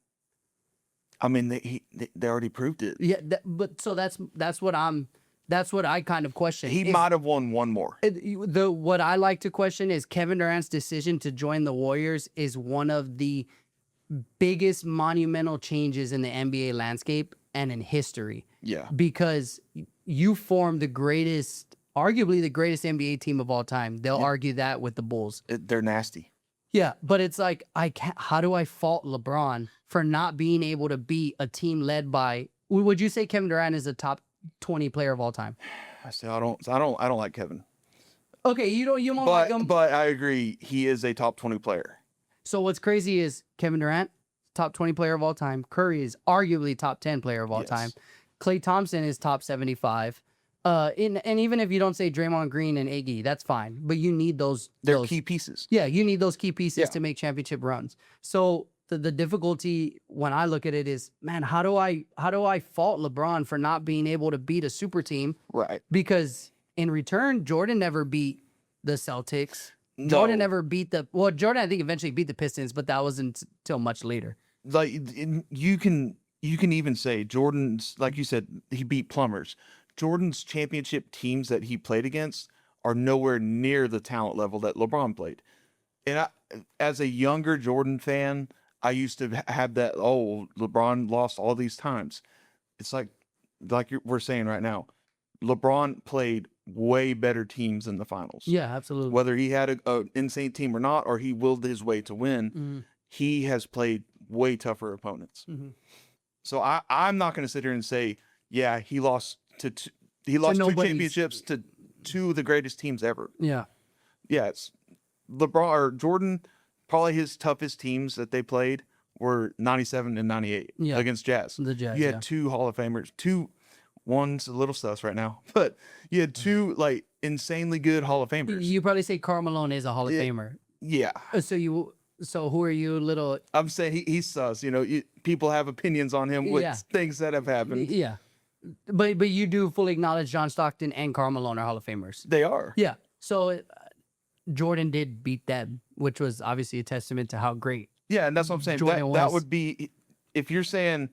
Speaker 3: I mean, they already proved it.
Speaker 1: Yeah, but so that's what I kind of question.
Speaker 3: He might have won one more.
Speaker 1: What I like to question is Kevin Durant's decision to join the Warriors is one of the biggest monumental changes in the NBA landscape and in history.
Speaker 3: Yeah.
Speaker 1: Because you formed arguably the greatest NBA team of all time. They'll argue that with the Bulls.
Speaker 3: They're nasty.
Speaker 1: Yeah, but it's like, how do I fault LeBron for not being able to beat a team led by, would you say Kevin Durant is a top 20 player of all time?
Speaker 3: I say I don't like Kevin.
Speaker 1: Okay, you don't like him.
Speaker 3: But I agree, he is a top 20 player.
Speaker 1: So what's crazy is Kevin Durant, top 20 player of all time. Curry is arguably top 10 player of all time. Klay Thompson is top 75. And even if you don't say Draymond Green and Iggy, that's fine. But you need those.
Speaker 3: They're key pieces.
Speaker 1: Yeah, you need those key pieces to make championship runs. So the difficulty when I look at it is, man, how do I fault LeBron for not being able to beat a super team?
Speaker 3: Right.
Speaker 1: Because in return, Jordan never beat the Celtics.
Speaker 3: No.
Speaker 1: Jordan never beat Jordan I think eventually beat the Pistons, but that wasn't until much later.
Speaker 3: Like you can even say Jordan's, like you said, he beat plumbers. Jordan's championship teams that he played against are nowhere near the talent level that LeBron played. And as a younger Jordan fan, I used to have that, oh, LeBron lost all these times. It's like we're saying right now, LeBron played way better teams in the finals.
Speaker 1: Yeah, absolutely.
Speaker 3: Whether he had an insane team or not, or he willed his way to win, he has played way tougher opponents. So I'm not going to sit here and say, yeah, he lost two championships to two of the greatest teams ever.
Speaker 1: Yeah.
Speaker 3: Yeah, it's LeBron or Jordan, probably his toughest teams that they played were 97 and 98 against Jazz.
Speaker 1: The Jazz.
Speaker 3: You had two Hall of Famers, one's a little sus right now, but you had two like insanely good Hall of Famers.
Speaker 1: You probably say Karl Malone is a Hall of Famer.
Speaker 3: Yeah.
Speaker 1: So who are you, little?
Speaker 3: I'm saying he's sus. You know, people have opinions on him with things that have happened.
Speaker 1: Yeah. But you do fully acknowledge John Stockton and Karl Malone are Hall of Famers.
Speaker 3: They are.
Speaker 1: Yeah. So Jordan did beat them, which was obviously a testament to how great.
Speaker 3: Yeah, and that's what I'm saying. That would be, if you're saying,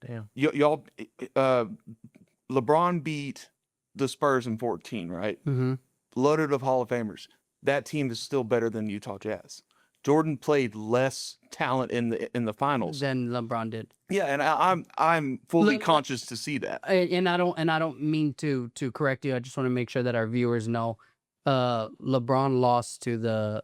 Speaker 3: damn, y'all, LeBron beat the Spurs in 14, right?
Speaker 1: Mm-hmm.
Speaker 3: Loaded of Hall of Famers. That team is still better than Utah Jazz. Jordan played less talent in the finals
Speaker 1: than LeBron did.
Speaker 3: Yeah, and I'm fully conscious to see that.
Speaker 1: And I don't mean to correct you. I just want to make sure that our viewers know. LeBron lost to the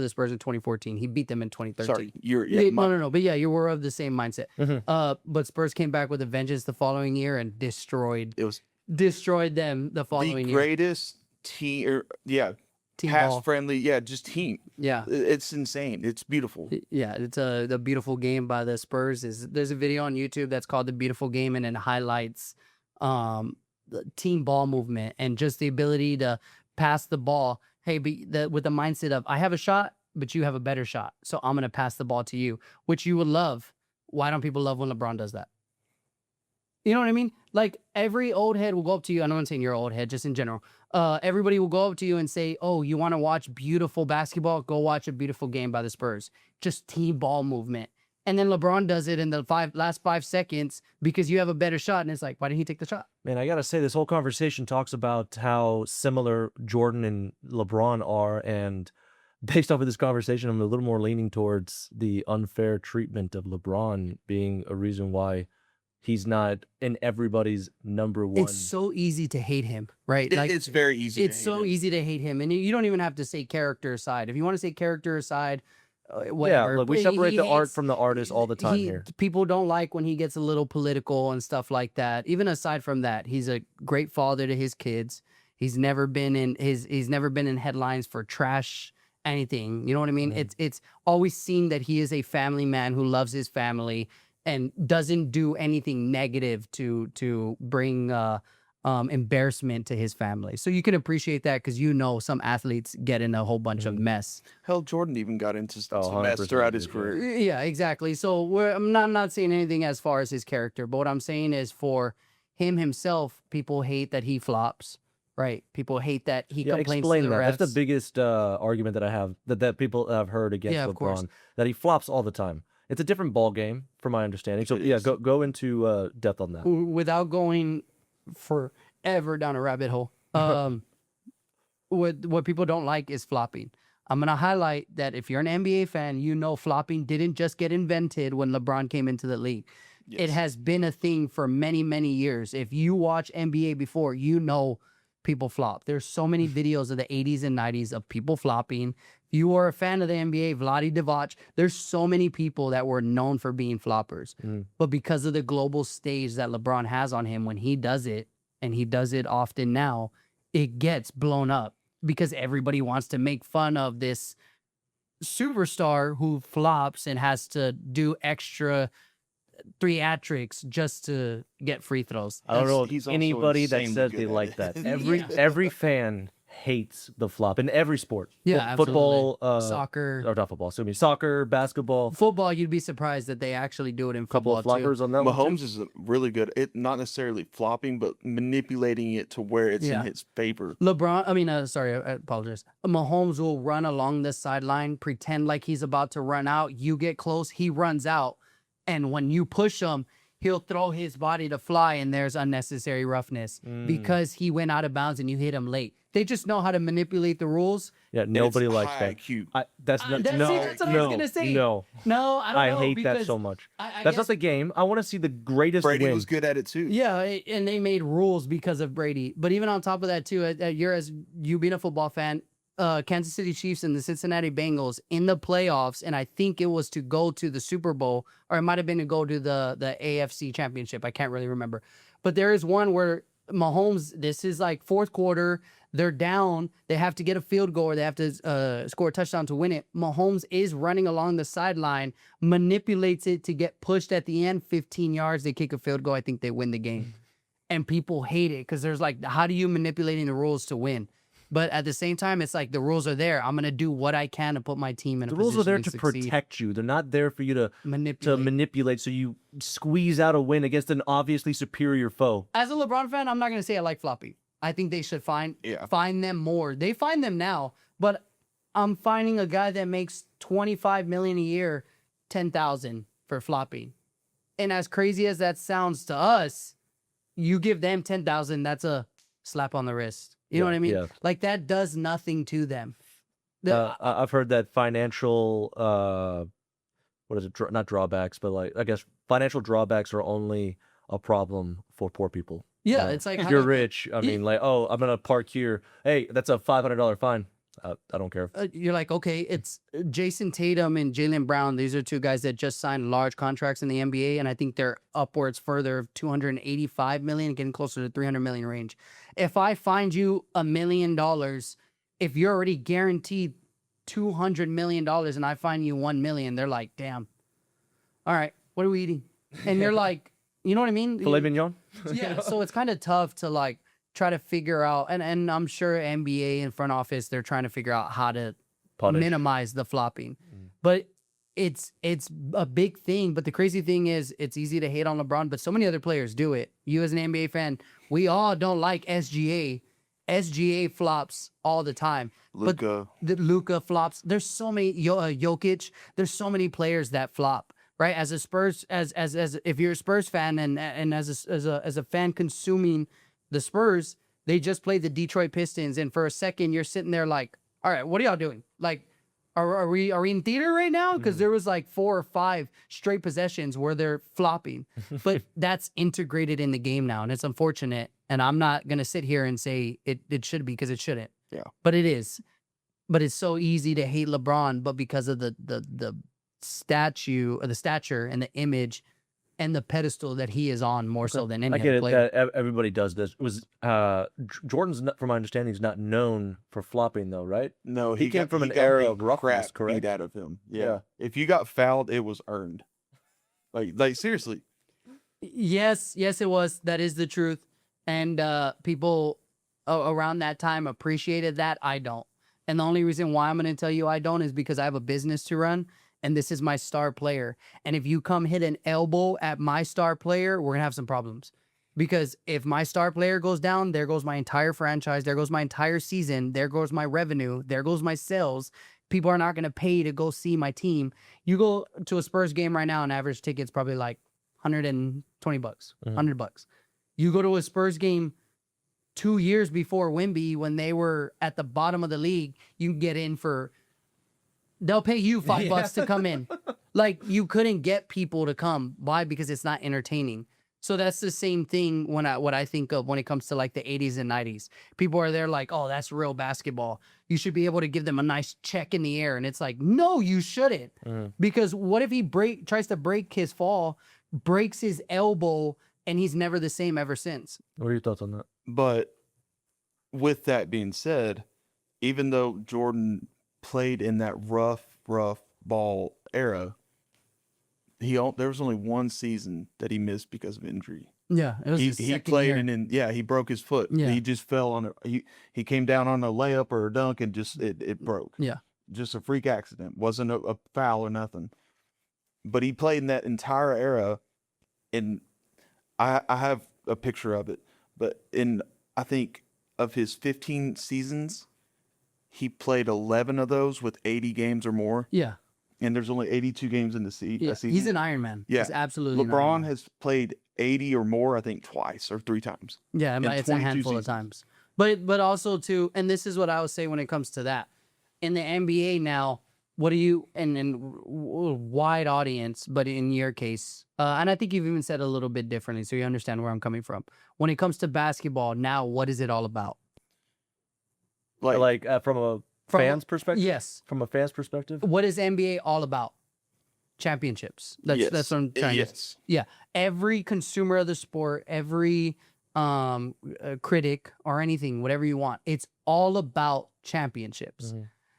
Speaker 1: Spurs in 2014. He beat them in 2013.
Speaker 3: Sorry,
Speaker 1: no. But yeah, you were of the same mindset.
Speaker 2: Mm-hmm.
Speaker 1: But Spurs came back with a vengeance the following year and destroyed them the following year.
Speaker 3: The greatest team,
Speaker 1: team
Speaker 3: pass
Speaker 1: ball.
Speaker 3: friendly, just team.
Speaker 1: Yeah,
Speaker 3: it's insane. It's beautiful.
Speaker 1: Yeah, it's the beautiful game by the Spurs. There's a video on YouTube that's called The Beautiful Game, and it highlights the team ball movement and just the ability to pass the ball. Hey, with the mindset of I have a shot, but you have a better shot, so I'm gonna pass the ball to you, which you would love. Why don't people love when LeBron does that? You know what I mean? Like every old head will go up to you. I'm not saying you're an old head, just in general. Everybody will go up to you and say, "Oh, you want to watch beautiful basketball? Go watch a beautiful game by the Spurs. Just team ball movement." And then LeBron does it in the last 5 seconds because you have a better shot, and it's like, why didn't he take the shot?
Speaker 2: Man, I gotta say, this whole conversation talks about how similar Jordan and LeBron are, and based off of this conversation, I'm a little more leaning towards the unfair treatment of LeBron being a reason why he's not in everybody's number one.
Speaker 1: It's so easy to hate him, right?
Speaker 3: It's very easy.
Speaker 1: It's so easy to hate him, and you don't even have to say character aside. If you want to say character aside, whatever.
Speaker 2: Yeah, look, we separate the art from the artist all the time here.
Speaker 1: People don't like when he gets a little political and stuff like that. Even aside from that, he's a great father to his kids. He's never been in headlines for trash anything. You know what I mean?
Speaker 2: Mm-hmm.
Speaker 1: It's always seen that he is a family man who loves his family and doesn't do anything negative to bring embarrassment to his family. So you can appreciate that because some athletes get in a whole bunch of mess.
Speaker 3: Hell, Jordan even got into some mess throughout his career.
Speaker 1: Yeah, exactly. So I'm not saying anything as far as his character, but what I'm saying is for him himself, people hate that he flops. Right. People hate that he complains to the refs.
Speaker 2: That's the biggest argument that I have that people have heard against LeBron, that he flops all the time. It's a different ball game, from my understanding. So
Speaker 3: It
Speaker 2: yeah,
Speaker 3: is.
Speaker 2: go into depth on that.
Speaker 1: Without going forever down a rabbit hole. What people don't like is flopping. I'm gonna highlight that if you're an NBA fan, you know flopping didn't just get invented when LeBron came into the league. It
Speaker 3: Yes.
Speaker 1: has been a thing for many, many years. If you watch NBA before, you know people flop. There's so many videos of the 80s and 90s of people flopping. If you are a fan of the NBA, Vlade Divac, there's so many people that were known for being floppers. But because of the global stage that LeBron has on him when he does it, and he does it often now, it gets blown up because everybody wants to make fun of this superstar who flops and has to do extra theatrics just to get free throws.
Speaker 2: I don't know
Speaker 3: He's
Speaker 2: of
Speaker 3: also
Speaker 2: anybody that
Speaker 3: insanely
Speaker 2: says
Speaker 3: good
Speaker 2: they
Speaker 3: at
Speaker 2: like
Speaker 3: it.
Speaker 2: that.
Speaker 1: Yeah.
Speaker 2: Every fan hates the flop in every sport.
Speaker 1: Yeah,
Speaker 2: Football,
Speaker 1: Soccer.
Speaker 2: or not football. Excuse me, soccer, basketball.
Speaker 1: Football, you'd be surprised that they actually do it in
Speaker 2: Couple
Speaker 1: football
Speaker 2: of
Speaker 1: too.
Speaker 2: floppers on that one. too.
Speaker 3: Mahomes is really good. It not necessarily flopping, but manipulating it to where it's
Speaker 1: Yeah.
Speaker 3: in his favor.
Speaker 1: Sorry, I apologize. Mahomes will run along the sideline, pretend like he's about to run out. You get close, he runs out. And when you push him, he'll throw his body to fly, and there's unnecessary roughness because he went out of bounds and you hit him late. They just know how to manipulate the rules.
Speaker 2: Yeah,
Speaker 3: And
Speaker 2: nobody
Speaker 3: it's
Speaker 2: likes
Speaker 3: high
Speaker 2: that.
Speaker 3: IQ.
Speaker 2: That's not,
Speaker 1: that's-
Speaker 2: no,
Speaker 1: see, that's what I was
Speaker 2: no,
Speaker 1: gonna say.
Speaker 2: no.
Speaker 1: No, I don't know.
Speaker 2: I hate that
Speaker 1: because
Speaker 2: so much.
Speaker 1: I
Speaker 2: That's
Speaker 1: guess-
Speaker 2: not the game. I want to see the greatest
Speaker 3: Brady
Speaker 2: win.
Speaker 3: was good at it too.
Speaker 1: Yeah, and they made rules because of Brady. But even on top of that, too, you being a football fan, Kansas City Chiefs and the Cincinnati Bengals in the playoffs, and I think it was to go to the Super Bowl, or it might have been to go to the AFC Championship. I can't really remember. But there is one where Mahomes, this is like fourth quarter, they're down, they have to get a field goal, or they have to score a touchdown to win it. Mahomes is running along the sideline, manipulates it to get pushed at the end, 15 yards, they kick a field goal, I think they win the game. And people hate it because there's like, how do you manipulating the rules to win? But at the same time, it's like the rules are there. I'm gonna do what I can to put my team in a
Speaker 2: The rules are there to
Speaker 1: position succeed.
Speaker 2: protect you. They're not there for you to
Speaker 1: Manipulate.
Speaker 2: manipulate so you squeeze out a win against an obviously superior foe.
Speaker 1: As a LeBron fan, I'm not gonna say I like floppy. I think they should find them more. They find them now, but I'm finding a guy that makes $25 million a year, 10,000 for flopping. And as crazy as that sounds to us, you give them 10,000, that's a slap on the wrist. You know what I mean?
Speaker 2: Yeah.
Speaker 1: Like that does nothing to them.
Speaker 2: I've heard that financial, what is it? Not drawbacks, but like I guess financial drawbacks are only a problem for poor people.
Speaker 1: Yeah,
Speaker 2: Yeah.
Speaker 1: it's like
Speaker 2: If
Speaker 1: how
Speaker 2: you're
Speaker 1: do-
Speaker 2: rich, I mean, like, oh, I'm gonna park here. Hey, that's a $500 fine. I don't care.
Speaker 1: You're like, okay, it's Jason Tatum and Jaylen Brown. These are two guys that just signed large contracts in the NBA, and I think they're upwards further of 285 million, getting closer to 300 million range. If I find you $1 million, if you're already guaranteed $200 million, and I find you 1 million, they're like, damn. All right, what are we eating? And you're like, you know what I mean?
Speaker 2: Filet mignon.
Speaker 1: Yeah, so it's kind of tough to like try to figure out, and I'm sure NBA and front office, they're trying to figure out how to
Speaker 2: Punish.
Speaker 1: minimize the flopping. But it's a big thing. But the crazy thing is, it's easy to hate on LeBron, but so many other players do it. You as an NBA fan, we all don't like SGA. SGA flops all the time.
Speaker 3: Luka.
Speaker 1: But the Luka flops. There's so many Jokic. There's so many players that flop. Right, as a Spurs, as if you're a Spurs fan and as a fan consuming the Spurs, they just played the Detroit Pistons, and for a second you're sitting there like, all right, what are y'all doing? Like, are we in theater right now? Because there was like 4 or 5 straight possessions where they're flopping, but that's integrated in the game now, and it's unfortunate. And I'm not gonna sit here and say it should be, because it shouldn't.
Speaker 3: Yeah.
Speaker 1: But it is. But it's so easy to hate LeBron, but because of the statue or the stature and the image and the pedestal that he is on, more so than any
Speaker 2: I get
Speaker 1: other
Speaker 2: it
Speaker 1: player.
Speaker 2: that everybody does this. It was Jordan's, from my understanding, is not known for flopping though, right?
Speaker 3: No,
Speaker 2: He came from an
Speaker 3: got
Speaker 2: era
Speaker 3: beat
Speaker 2: of roughness,
Speaker 3: crap
Speaker 2: correct?
Speaker 3: beat out of him. Yeah.
Speaker 2: Yeah.
Speaker 3: If you got fouled, it was earned. Like seriously.
Speaker 1: Yes, it was. That is the truth. And people around that time appreciated that. I don't. And the only reason why I'm going to tell you I don't is because I have a business to run, and this is my star player. And if you come hit an elbow at my star player, we're going to have some problems. Because if my star player goes down, there goes my entire franchise, there goes my entire season, there goes my revenue, there goes my sales. People are not going to pay to go see my team. You go to a Spurs game right now, and average ticket's probably like $120, $100. You go to a Spurs game 2 years before Wemby, when they were at the bottom of the league, you can get in for, they'll pay you $5 to come in. Like, you couldn't get people to come. Why? Because it's not entertaining. So that's the same thing what I think of when it comes to like the 80s and 90s. People are there like, oh, that's real basketball. You should be able to give them a nice check in the air. And it's like, no, you shouldn't. Because what if he tries to break his fall, breaks his elbow, and he's never the same ever since?
Speaker 2: What are your thoughts on that?
Speaker 3: But with that being said, even though Jordan played in that rough ball era, there was only one season that he missed because of injury.
Speaker 1: Yeah, it was
Speaker 3: He played and then he broke his foot.
Speaker 1: Yeah.
Speaker 3: He just fell on he came down on a layup or a dunk and just it broke.
Speaker 1: Yeah.
Speaker 3: Just a freak accident. Wasn't a foul or nothing. But he played in that entire era, and I have a picture of it. But I think of his 15 seasons, he played 11 of those with 80 games or more.
Speaker 1: Yeah.
Speaker 3: And there's only 82 games in the season.
Speaker 1: He's an Iron Man.
Speaker 3: Yeah.
Speaker 1: He's absolutely
Speaker 3: LeBron has played 80 or more, I think, twice or 3 times.
Speaker 1: Yeah,
Speaker 3: in
Speaker 1: it's a
Speaker 3: 22
Speaker 1: handful of times. But also too, and this is what I would say when it comes to that. In the NBA now, what do you, and wide audience, but in your case, and I think you've even said a little bit differently, so you understand where I'm coming from. When it comes to basketball now, what is it all about?
Speaker 2: Like from a fan's perspective?
Speaker 1: Yes.
Speaker 2: From a fan's perspective?
Speaker 1: What is NBA all about? Championships. That's what I'm trying to say. Yeah. Every consumer of the sport, every critic or anything, whatever you want, it's all about championships.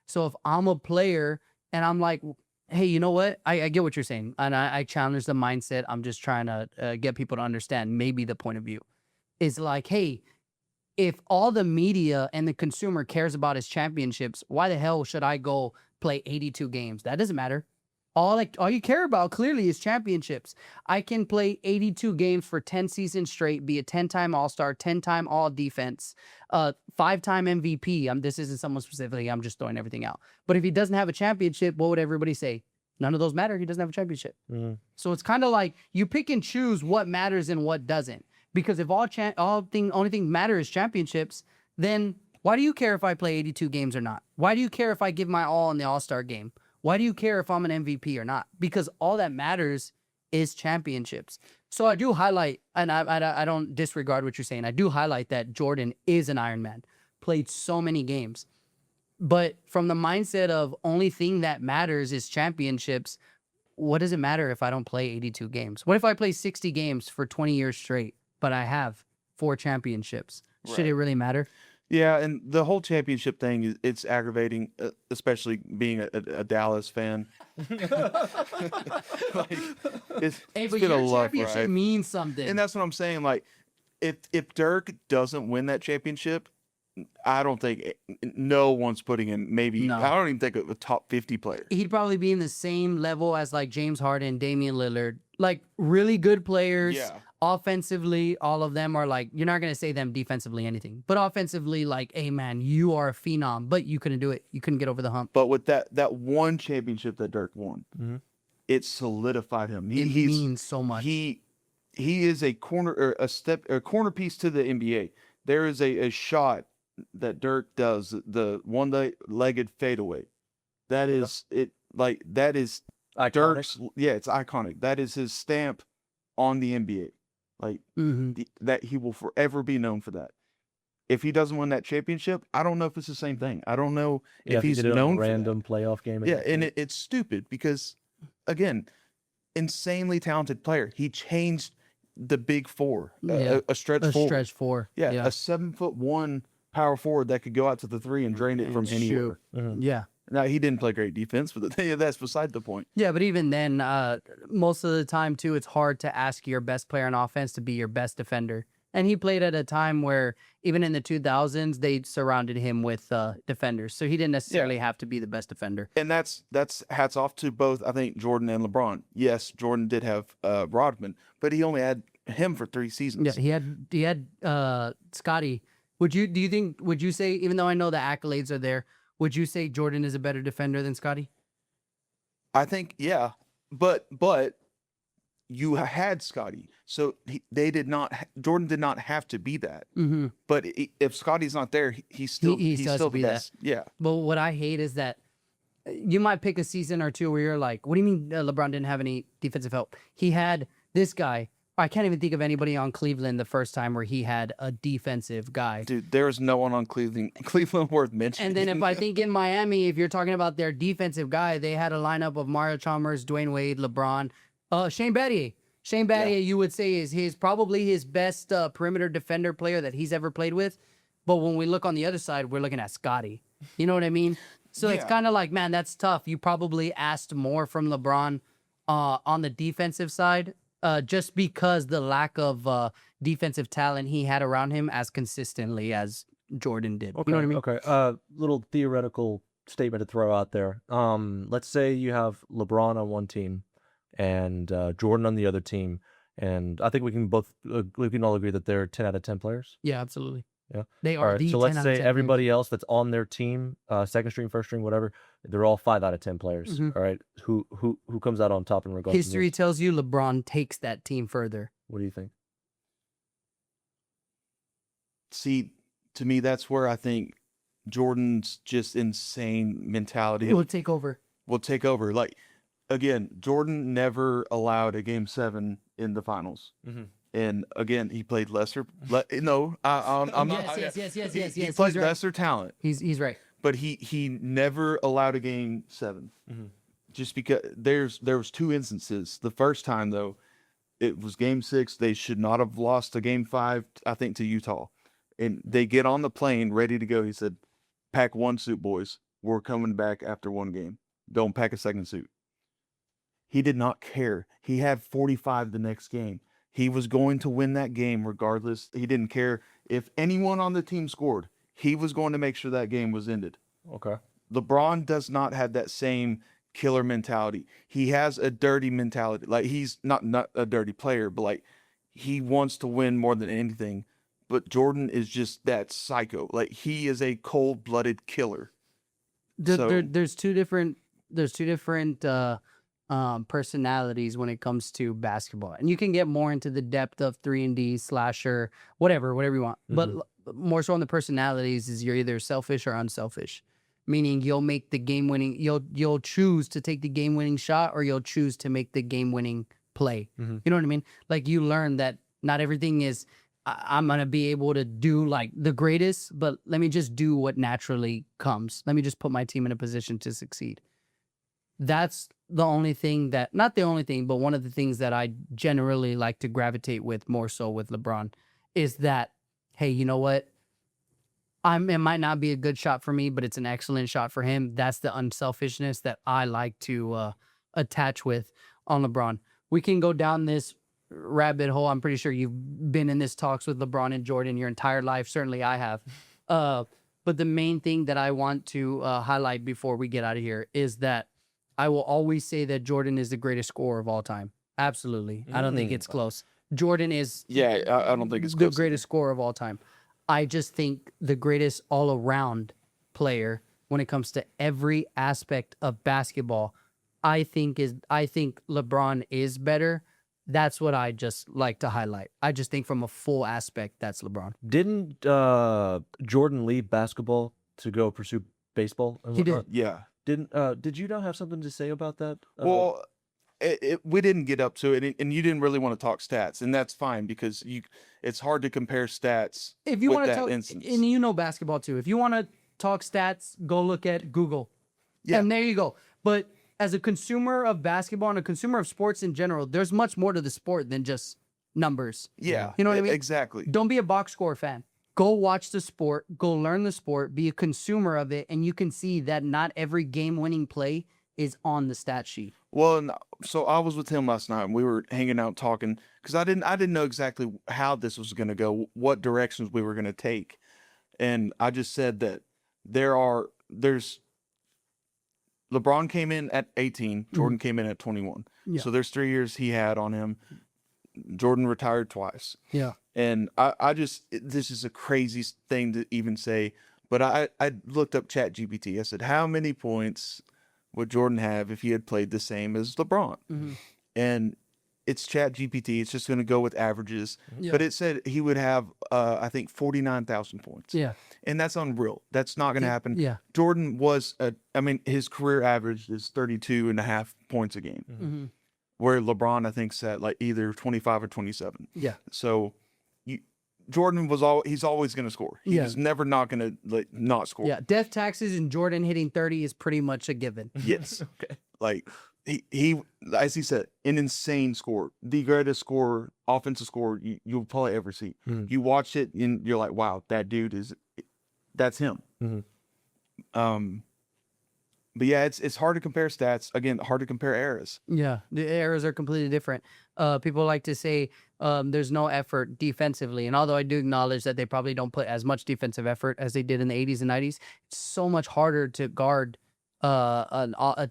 Speaker 1: So if I'm a player and I'm like, hey, you know what? I get what you're saying. And I challenge the mindset. I'm just trying to get people to understand maybe the point of view. Is like, hey, if all the media and the consumer cares about is championships, why the hell should I go play 82 games? That doesn't matter. All you care about clearly is championships. I can play 82 games for 10 seasons straight, be a 10-time All-Star, 10-time All-Defense, 5-time MVP. This isn't someone specifically. I'm just throwing everything out. But if he doesn't have a championship, what would everybody say? None of those matter. He doesn't have a championship. So it's kind of like you pick and choose what matters and what doesn't. Because if only thing matter is championships, then why do you care if I play 82 games or not? Why do you care if I give my all in the All-Star game? Why do you care if I'm an MVP or not? Because all that matters is championships. So I do highlight, and I don't disregard what you're saying. I do highlight that Jordan is an Iron Man, played so many games. But from the mindset of only thing that matters is championships, what does it matter if I don't play 82 games? What if I play 60 games for 20 years straight, but I have 4 championships? Should it really matter?
Speaker 3: Yeah, and the whole championship thing, it's aggravating, especially being a Dallas fan. It's
Speaker 1: But
Speaker 3: been a
Speaker 1: your
Speaker 3: love
Speaker 1: championship
Speaker 3: ride.
Speaker 1: means something.
Speaker 3: And that's what I'm saying. Like, if Dirk doesn't win that championship, I don't think no one's putting him. Maybe
Speaker 1: No.
Speaker 3: I don't even think a top 50 player.
Speaker 1: He'd probably be in the same level as like James Harden, Damian Lillard, like really good players.
Speaker 3: Yeah.
Speaker 1: Offensively, all of them are like, you're not going to say them defensively anything, but offensively, like, hey man, you are a phenom, but you couldn't do it. You couldn't get over the hump.
Speaker 3: But with that one championship that Dirk won, it solidified him.
Speaker 1: It means so much.
Speaker 3: He is a corner piece to the NBA. There is a shot that Dirk does, the one-legged fadeaway. That is it. Like that is
Speaker 2: Iconic.
Speaker 3: Dirk's. Yeah, it's iconic. That is his stamp on the NBA. Like that, he will forever be known for that. If he doesn't win that championship, I don't know if it's the same thing. I don't know if he's
Speaker 2: did it on
Speaker 3: known
Speaker 2: a
Speaker 3: for that.
Speaker 2: random playoff game.
Speaker 3: Yeah, and it's stupid because, again, insanely talented player. He changed the big four, a stretch four.
Speaker 1: Stretch four.
Speaker 3: Yeah, a 7'1" power forward that could go out to the 3 and drain it from anywhere.
Speaker 1: Yeah.
Speaker 3: Now, he didn't play great defense, but that's beside the point.
Speaker 1: Yeah, but even then, most of the time, too, it's hard to ask your best player on offense to be your best defender. And he played at a time where, even in the 2000s, they surrounded him with defenders. So he didn't necessarily have to be the best defender.
Speaker 3: And that's hats off to both, I think, Jordan and LeBron. Yes, Jordan did have Rodman, but he only had him for 3 seasons.
Speaker 1: Yeah, he had Scotty. Would you say, even though I know the accolades are there, Would you say Jordan is a better defender than Scotty?
Speaker 3: I think, yeah, but you had Scotty, so they did not. Jordan did not have to be that.
Speaker 1: Mm-hmm.
Speaker 3: But if Scotty's not there, he's still
Speaker 1: He still has to
Speaker 3: the
Speaker 1: be that.
Speaker 3: best. Yeah,
Speaker 1: But what I hate is that you might pick a season or two where you're like, what do you mean LeBron didn't have any defensive help? He had this guy. I can't even think of anybody on Cleveland the first time where he had a defensive guy.
Speaker 3: dude, there is no one on Cleveland worth mentioning.
Speaker 1: And then if I think in Miami, if you're talking about their defensive guy, they had a lineup of Mario Chalmers, Dwayne Wade, LeBron, Shane Battier. Shane Battier, you would say, is probably his best perimeter defender player that he's ever played with. But when we look on the other side, we're looking at Scotty. You know what I mean? So it's
Speaker 3: Yeah.
Speaker 1: kind of like, man, that's tough. You probably asked more from LeBron on the defensive side just because the lack of defensive talent he had around him as consistently as Jordan did.
Speaker 2: Okay.
Speaker 1: You know what I mean?
Speaker 2: Okay. Little theoretical statement to throw out there. Let's say you have LeBron on one team and Jordan on the other team, and I think we can all agree that they're 10 out of 10 players.
Speaker 1: Yeah, absolutely.
Speaker 2: Yeah.
Speaker 1: They
Speaker 2: All
Speaker 1: are
Speaker 2: right.
Speaker 1: the
Speaker 2: So
Speaker 1: 10
Speaker 2: let's
Speaker 1: out of
Speaker 2: say
Speaker 1: 10
Speaker 2: everybody else that's on their team, second string, first string, whatever, they're all 5 out of 10 players.
Speaker 1: Mhm.
Speaker 2: All right. Who comes out on top in regards to
Speaker 1: History
Speaker 2: this?
Speaker 1: tells you LeBron takes that team further.
Speaker 2: What do you think?
Speaker 3: See, to me, that's where I think Jordan's just insane mentality
Speaker 1: It will take over.
Speaker 3: will take over. Like, again, Jordan never allowed a game 7 in the finals.
Speaker 2: Mhm.
Speaker 3: And again, he played lesser. No, I'm not.
Speaker 1: Yes.
Speaker 3: He
Speaker 1: He's
Speaker 3: played
Speaker 1: right.
Speaker 3: lesser talent,
Speaker 1: He's right.
Speaker 3: but he never allowed a game 7.
Speaker 2: Mhm.
Speaker 3: Just because there was 2 instances. The first time though, it was game 6. They should not have lost a game 5, I think, to Utah. And they get on the plane ready to go. He said, "Pack one suit, boys. We're coming back after one game. Don't pack a second suit." He did not care. He had 45 the next game. He was going to win that game regardless. He didn't care if anyone on the team scored. He was going to make sure that game was ended.
Speaker 2: Okay.
Speaker 3: LeBron does not have that same killer mentality. He has a dirty mentality. Like, he's not a dirty player, but like, he wants to win more than anything. But Jordan is just that psycho. Like, he is a cold-blooded killer.
Speaker 1: There's two different personalities when it comes to basketball, and you can get more into the depth of 3-and-D slasher, whatever you want. But more so on the personalities is you're either selfish or unselfish, meaning you'll make the game winning. You'll choose to take the game winning shot, or you'll choose to make the game winning play.
Speaker 2: Mhm.
Speaker 1: You know what I mean? Like, you learn that not everything is I'm gonna be able to do like the greatest, but let me just do what naturally comes. Let me just put my team in a position to succeed. That's the only thing that, not the only thing, but one of the things that I generally like to gravitate with more so with LeBron is that, hey, you know what? It might not be a good shot for me, but it's an excellent shot for him. That's the unselfishness that I like to attach with on LeBron. We can go down this rabbit hole. I'm pretty sure you've been in this talks with LeBron and Jordan your entire life. Certainly I have. But the main thing that I want to highlight before we get out of here is that I will always say that Jordan is the greatest scorer of all time. Absolutely. I don't think it's close. Jordan is
Speaker 3: I don't think it's
Speaker 1: the
Speaker 3: close.
Speaker 1: greatest scorer of all time. I just think the greatest all-around player when it comes to every aspect of basketball, I think LeBron is better. That's what I just like to highlight. I just think from a full aspect, that's LeBron.
Speaker 2: Didn't Jordan leave basketball to go pursue baseball? And
Speaker 1: He did.
Speaker 2: whatnot?
Speaker 3: Yeah.
Speaker 2: Did you not have something to say about that?
Speaker 3: Well, we didn't get up to it, and you didn't really want to talk stats, and that's fine because it's hard to compare stats.
Speaker 1: If you
Speaker 3: with
Speaker 1: want to
Speaker 3: that
Speaker 1: talk,
Speaker 3: instance.
Speaker 1: and you know basketball too, if you want to talk stats, go look at Google.
Speaker 3: Yeah.
Speaker 1: And there you go. But as a consumer of basketball and a consumer of sports in general, there's much more to the sport than just numbers.
Speaker 3: Yeah,
Speaker 1: You know what I mean?
Speaker 3: Exactly.
Speaker 1: Don't be a box score fan. Go watch the sport, go learn the sport, be a consumer of it, and you can see that not every game-winning play is on the stat sheet.
Speaker 3: Well, so I was with him last night, and we were hanging out talking because I didn't know exactly how this was going to go, what directions we were going to take, and I just said that there's LeBron came in at 18, Jordan came in at 21,
Speaker 1: Yeah.
Speaker 3: so there's 3 years he had on him. Jordan retired twice.
Speaker 1: Yeah.
Speaker 3: And this is a crazy thing to even say, But I looked up Chat GPT. I said, how many points would Jordan have if he had played the same as LeBron?
Speaker 1: Mhm.
Speaker 3: And it's Chat GPT. It's just going to go with averages.
Speaker 1: Yeah.
Speaker 3: But it said he would have, I think, 49,000 points.
Speaker 1: Yeah.
Speaker 3: And that's unreal. That's not going to happen.
Speaker 1: Yeah.
Speaker 3: Jordan was, his career average is 32.5 points a game,
Speaker 1: Mhm.
Speaker 3: where LeBron, I think, set like either 25 or 27.
Speaker 1: Yeah.
Speaker 3: So Jordan he's always going to score. He
Speaker 1: Yeah.
Speaker 3: was never not going to not score.
Speaker 1: Yeah. Death taxes and Jordan hitting 30 is pretty much a given.
Speaker 3: Yes.
Speaker 2: Okay.
Speaker 3: Like he, as he said, an insane scorer, the greatest scorer, offensive scorer you'll probably ever see. You watch it and you're like, wow, that dude that's him. But yeah, it's hard to compare stats. Again, hard to compare eras.
Speaker 1: Yeah, the eras are completely different. People like to say there's no effort defensively, and although I do acknowledge that they probably don't put as much defensive effort as they did in the 80s and 90s, it's so much harder to guard a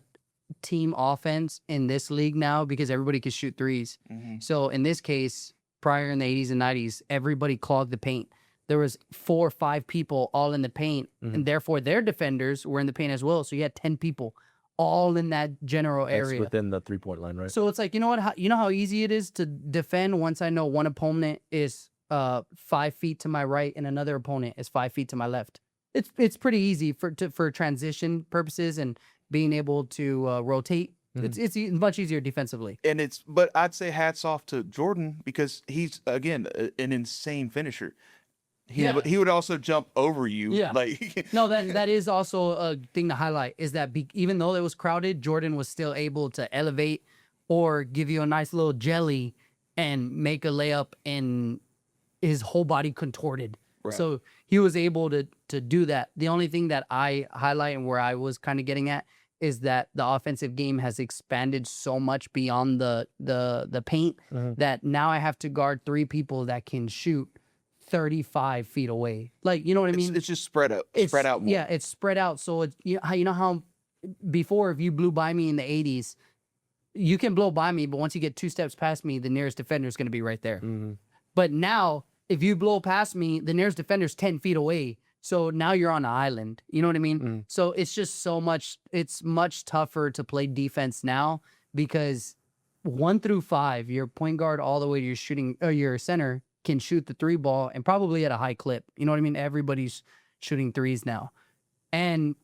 Speaker 1: team offense in this league now because everybody can shoot threes. So in this case, prior in the 80s and 90s, everybody clogged the paint. There was 4 or 5 people all in the paint, and therefore their defenders were in the paint as well. So you had 10 people all in that general
Speaker 2: That's
Speaker 1: area
Speaker 2: within the 3-point line, right?
Speaker 1: So it's like, you know what? You know how easy it is to defend once I know one opponent is 5 feet to my right and another opponent is 5 feet to my left. It's pretty easy for transition purposes and being able to rotate. It's much easier defensively.
Speaker 3: But I'd say hats off to Jordan because he's again an insane finisher. He would also jump over you.
Speaker 1: Yeah.
Speaker 3: Like
Speaker 1: No, that is also a thing to highlight is that even though it was crowded, Jordan was still able to elevate or give you a nice little jelly and make a layup and his whole body contorted.
Speaker 3: Right.
Speaker 1: So he was able to do that. The only thing that I highlight and where I was kind of getting at is that the offensive game has expanded so much beyond the paint that now I have to guard 3 people that can shoot 35 feet away. Like, you know what I mean?
Speaker 3: it's just spread out more.
Speaker 1: Yeah, it's spread out. So it's you know how before if you blew by me in the 80s, you can blow by me, but once you get 2 steps past me, the nearest defender is going to be right there. But now if you blow past me, the nearest defender is 10 feet away. So now you're on an island. You know what I mean? So it's just it's much tougher to play defense now because 1 through 5, your point guard all the way to your shooting or your center can shoot the 3 ball and probably at a high clip. You know what I mean? Everybody's shooting threes now. And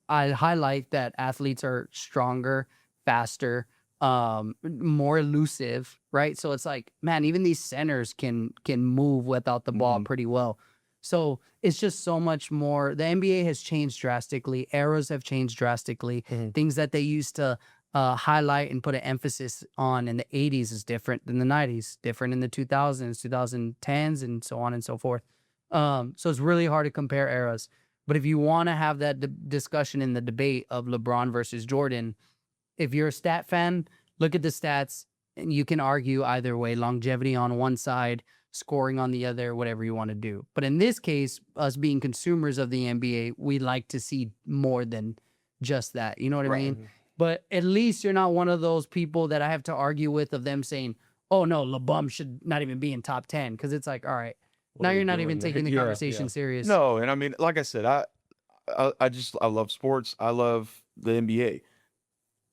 Speaker 1: I highlight that athletes are stronger, faster, more elusive, right? So it's like, man, even these centers can move without the ball pretty well. So it's just so much more. The NBA has changed drastically. Eras have changed drastically. Things that they used to highlight and put an emphasis on in the 80s is different than the 90s, different in the 2000s, 2010s, and so on and so forth. So it's really hard to compare eras. But if you want to have that discussion in the debate of LeBron versus Jordan, if you're a stat fan, look at the stats, and you can argue either way, longevity on one side, scoring on the other, whatever you want to do. But in this case, us being consumers of the NBA, we like to see more than just that. You know what I mean? But at least you're not one of those people that I have to argue with of them saying, oh, no, LeBum should not even be in top 10. Because it's like, all right, now you're not even taking the conversation serious.
Speaker 3: No, and I mean, like I said, I love sports. I love the NBA.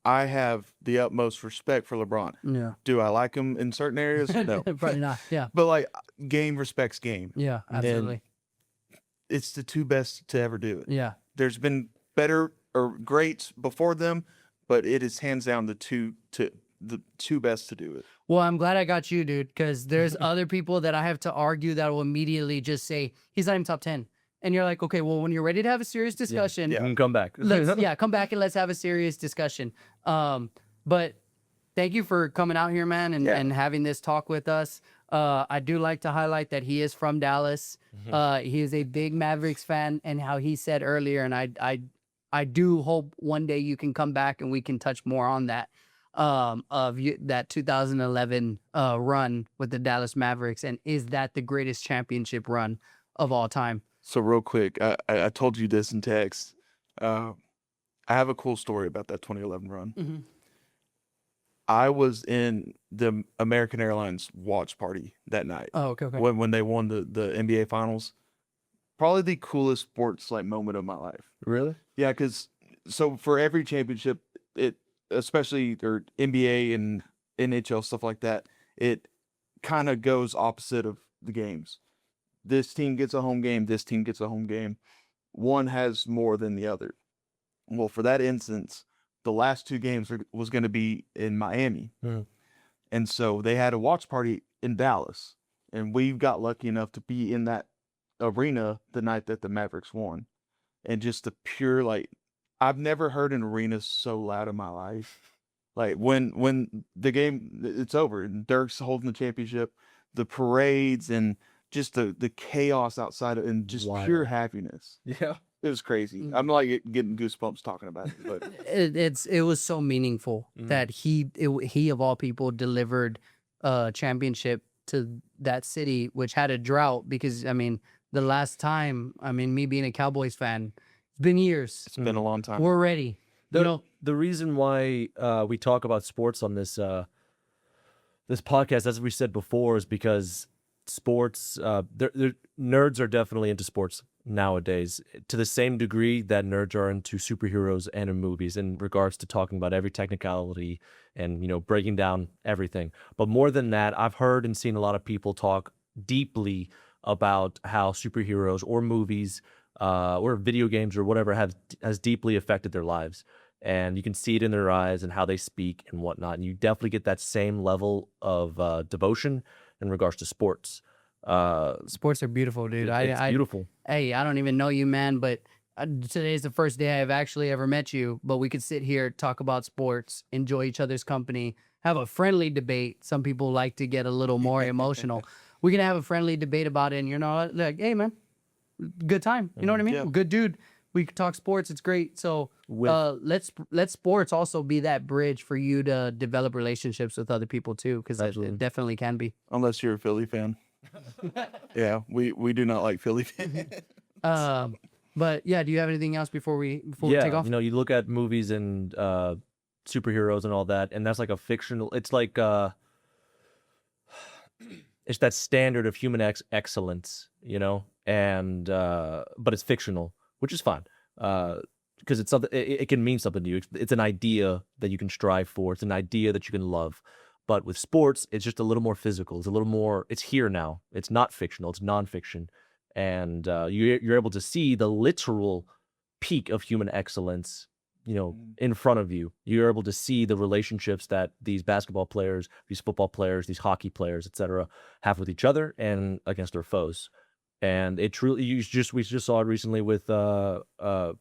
Speaker 3: I have the utmost respect for LeBron.
Speaker 1: Yeah.
Speaker 3: Do I like him in certain areas? No.
Speaker 1: Probably not. Yeah.
Speaker 3: But like game respects game.
Speaker 1: Yeah, absolutely.
Speaker 3: It's the 2 best to ever do it.
Speaker 1: Yeah.
Speaker 3: There's been better or greats before them, but it is hands down the two best to do it.
Speaker 1: Well, I'm glad I got you, dude, because there's other people that I have to argue that will immediately just say, he's not even top 10. And you're like, okay, well, when you're ready to have a serious discussion,
Speaker 2: Come back.
Speaker 1: come back and let's have a serious discussion. But thank you for coming out here, man, and having this talk with us. I do like to highlight that he is from Dallas. He is a big Mavericks fan, and how he said earlier, and I do hope one day you can come back and we can touch more on that, that 2011 run with the Dallas Mavericks, and is that the greatest championship run of all time?
Speaker 3: So real quick, I told you this in text. I have a cool story about that 2011 run. I was in the American Airlines watch party that night.
Speaker 1: Oh, okay.
Speaker 3: When they won the NBA Finals. probably the coolest sports like moment of my life.
Speaker 2: Really?
Speaker 3: Yeah, because so for every championship, it especially or NBA and NHL stuff like that, it kind of goes opposite of the games. This team gets a home game. This team gets a home game. One has more than the other. Well, for that instance, the last two games was going to be in Miami.
Speaker 2: Mhm.
Speaker 3: And so they had a watch party in Dallas. And we got lucky enough to be in that arena the night that the Mavericks won. And just the pure, like, I've never heard an arena so loud in my life. Like when the game it's over and Dirk's holding the championship, the parades and just the chaos outside of and just pure
Speaker 2: Wild.
Speaker 3: happiness.
Speaker 2: Yeah.
Speaker 3: It was crazy.
Speaker 1: Mm.
Speaker 3: I'm like getting goosebumps talking about it. But
Speaker 1: It was so meaningful that he of all people delivered a championship to that city, which had a drought because I mean the last time, I mean me being a Cowboys fan, it's been years.
Speaker 3: it's been a long time.
Speaker 1: We're ready. You know,
Speaker 2: The reason why we talk about sports on this this podcast, as we said before, is because sports, nerds are definitely into sports nowadays to the same degree that nerds are into superheroes and in movies in regards to talking about every technicality and, you know, breaking down everything. But more than that, I've heard and seen a lot of people talk deeply about how superheroes or movies or video games or whatever has deeply affected their lives. And you can see it in their eyes and how they speak and whatnot. And you definitely get that same level of devotion in regards to sports.
Speaker 1: sports are beautiful, dude.
Speaker 2: It's beautiful.
Speaker 1: Hey, I don't even know you, man, but today's the first day I've actually ever met you. But we could sit here, talk about sports, enjoy each other's company, have a friendly debate. Some people like to get a little more emotional. We can have a friendly debate about it, and you know, like, hey, man, good time. You know what I mean?
Speaker 3: Yeah.
Speaker 1: Good dude. We could talk sports. It's great. So let's sports also be that bridge for you to develop relationships with other people too, because it definitely can be.
Speaker 3: Unless you're a Philly fan. Yeah, we do not like Philly fans.
Speaker 1: But yeah, do you have anything else before we take off?
Speaker 2: You know, you look at movies and superheroes and all that, and that's like a fictional. It's like it's that standard of human excellence, you know, and but it's fictional, which is fine because it's something. It can mean something to you. It's an idea that you can strive for. It's an idea that you can love. But with sports, it's just a little more physical. It's a little more. It's here now. It's not fictional. It's nonfiction, and you're able to see the literal peak of human excellence, you know, in front of you. You're able to see the relationships that these basketball players, these football players, these hockey players, etc., have with each other and against their foes. And it truly, we just saw it recently with like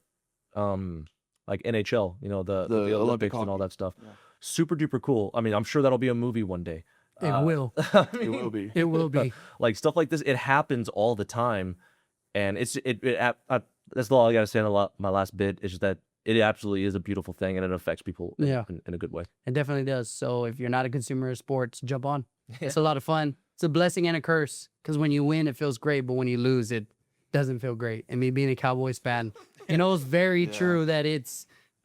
Speaker 2: NHL, you know, the Olympics and all that stuff.
Speaker 3: Yeah.
Speaker 2: Super duper cool. I mean, I'm sure that'll be a movie one day.
Speaker 1: It will.
Speaker 3: It will be.
Speaker 1: It will be.
Speaker 2: Like stuff like this, it happens all the time, and that's all I gotta say on my last bit is that it absolutely is a beautiful thing, and it affects people in a good way.
Speaker 1: It definitely does. So if you're not a consumer of sports, jump on. It's a lot of fun. It's a blessing and a curse because when you win, it feels great, but when you lose, it doesn't feel great. And me being a Cowboys fan, you know, it's very true that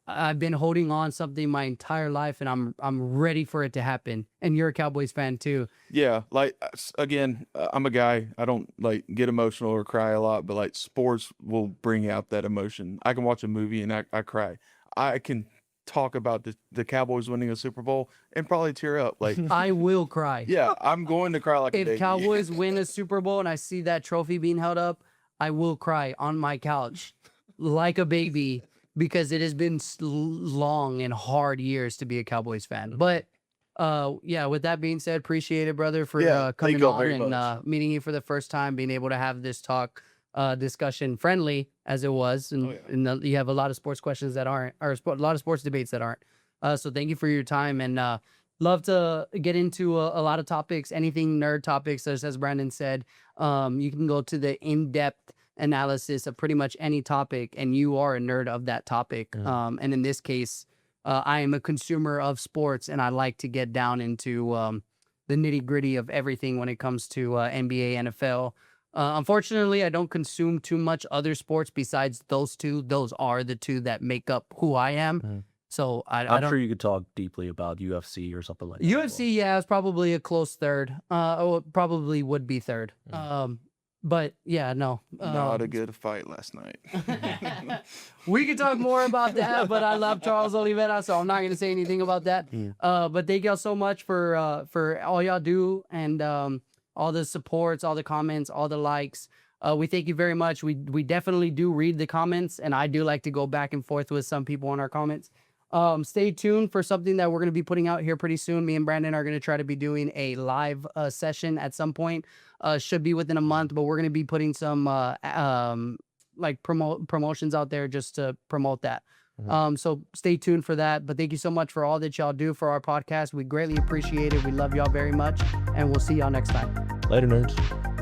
Speaker 1: I've been holding on something my entire life, and I'm ready for it to happen. And you're a Cowboys fan too.
Speaker 3: Yeah, like again, I'm a guy. I don't like get emotional or cry a lot, but like sports will bring out that emotion. I can watch a movie and I cry. I can talk about the Cowboys winning a Super Bowl and probably tear up. Like
Speaker 1: I will cry.
Speaker 3: yeah, I'm going to cry like a
Speaker 1: If
Speaker 3: baby.
Speaker 1: Cowboys win a Super Bowl and I see that trophy being held up, I will cry on my couch like a baby because it has been long and hard years to be a Cowboys fan. But yeah, with that being said, appreciate it, brother, for
Speaker 3: thank
Speaker 1: coming
Speaker 3: you all
Speaker 1: on
Speaker 3: very
Speaker 1: and
Speaker 3: much.
Speaker 1: meeting you for the first time, being able to have this talk, discussion friendly as it was. And, you have a lot of sports questions that aren't, or a lot of sports debates that aren't. So thank you for your time, and love to get into a lot of topics, anything nerd topics, as Brandon said. You can go to the in-depth analysis of pretty much any topic, and you are a nerd of that topic. And in this case, I am a consumer of sports, and I like to get down into the nitty-gritty of everything when it comes to NBA, NFL. Unfortunately, I don't consume too much other sports besides those two. Those are the two that make up who I am. So I
Speaker 2: I'm
Speaker 1: don't.
Speaker 2: sure you could talk deeply about UFC or something like that.
Speaker 1: UFC, yeah, it's probably a close third. Probably would be third. But yeah, no.
Speaker 3: Not a good fight last night.
Speaker 1: We can talk more about that, but I love Charles Oliveira, so I'm not going to say anything about that. But thank y'all so much for all y'all do, and all the supports, all the comments, all the likes. We thank you very much. We definitely do read the comments, and I do like to go back and forth with some people on our comments. Stay tuned for something that we're going to be putting out here pretty soon. Me and Brandon are going to try to be doing a live session at some point. Should be within a month, but we're going to be putting some like promotions out there just to promote that. So stay tuned for that. But thank you so much for all that y'all do for our podcast. We greatly appreciate it. We love y'all very much, and we'll see y'all next time.
Speaker 2: Later, nerds.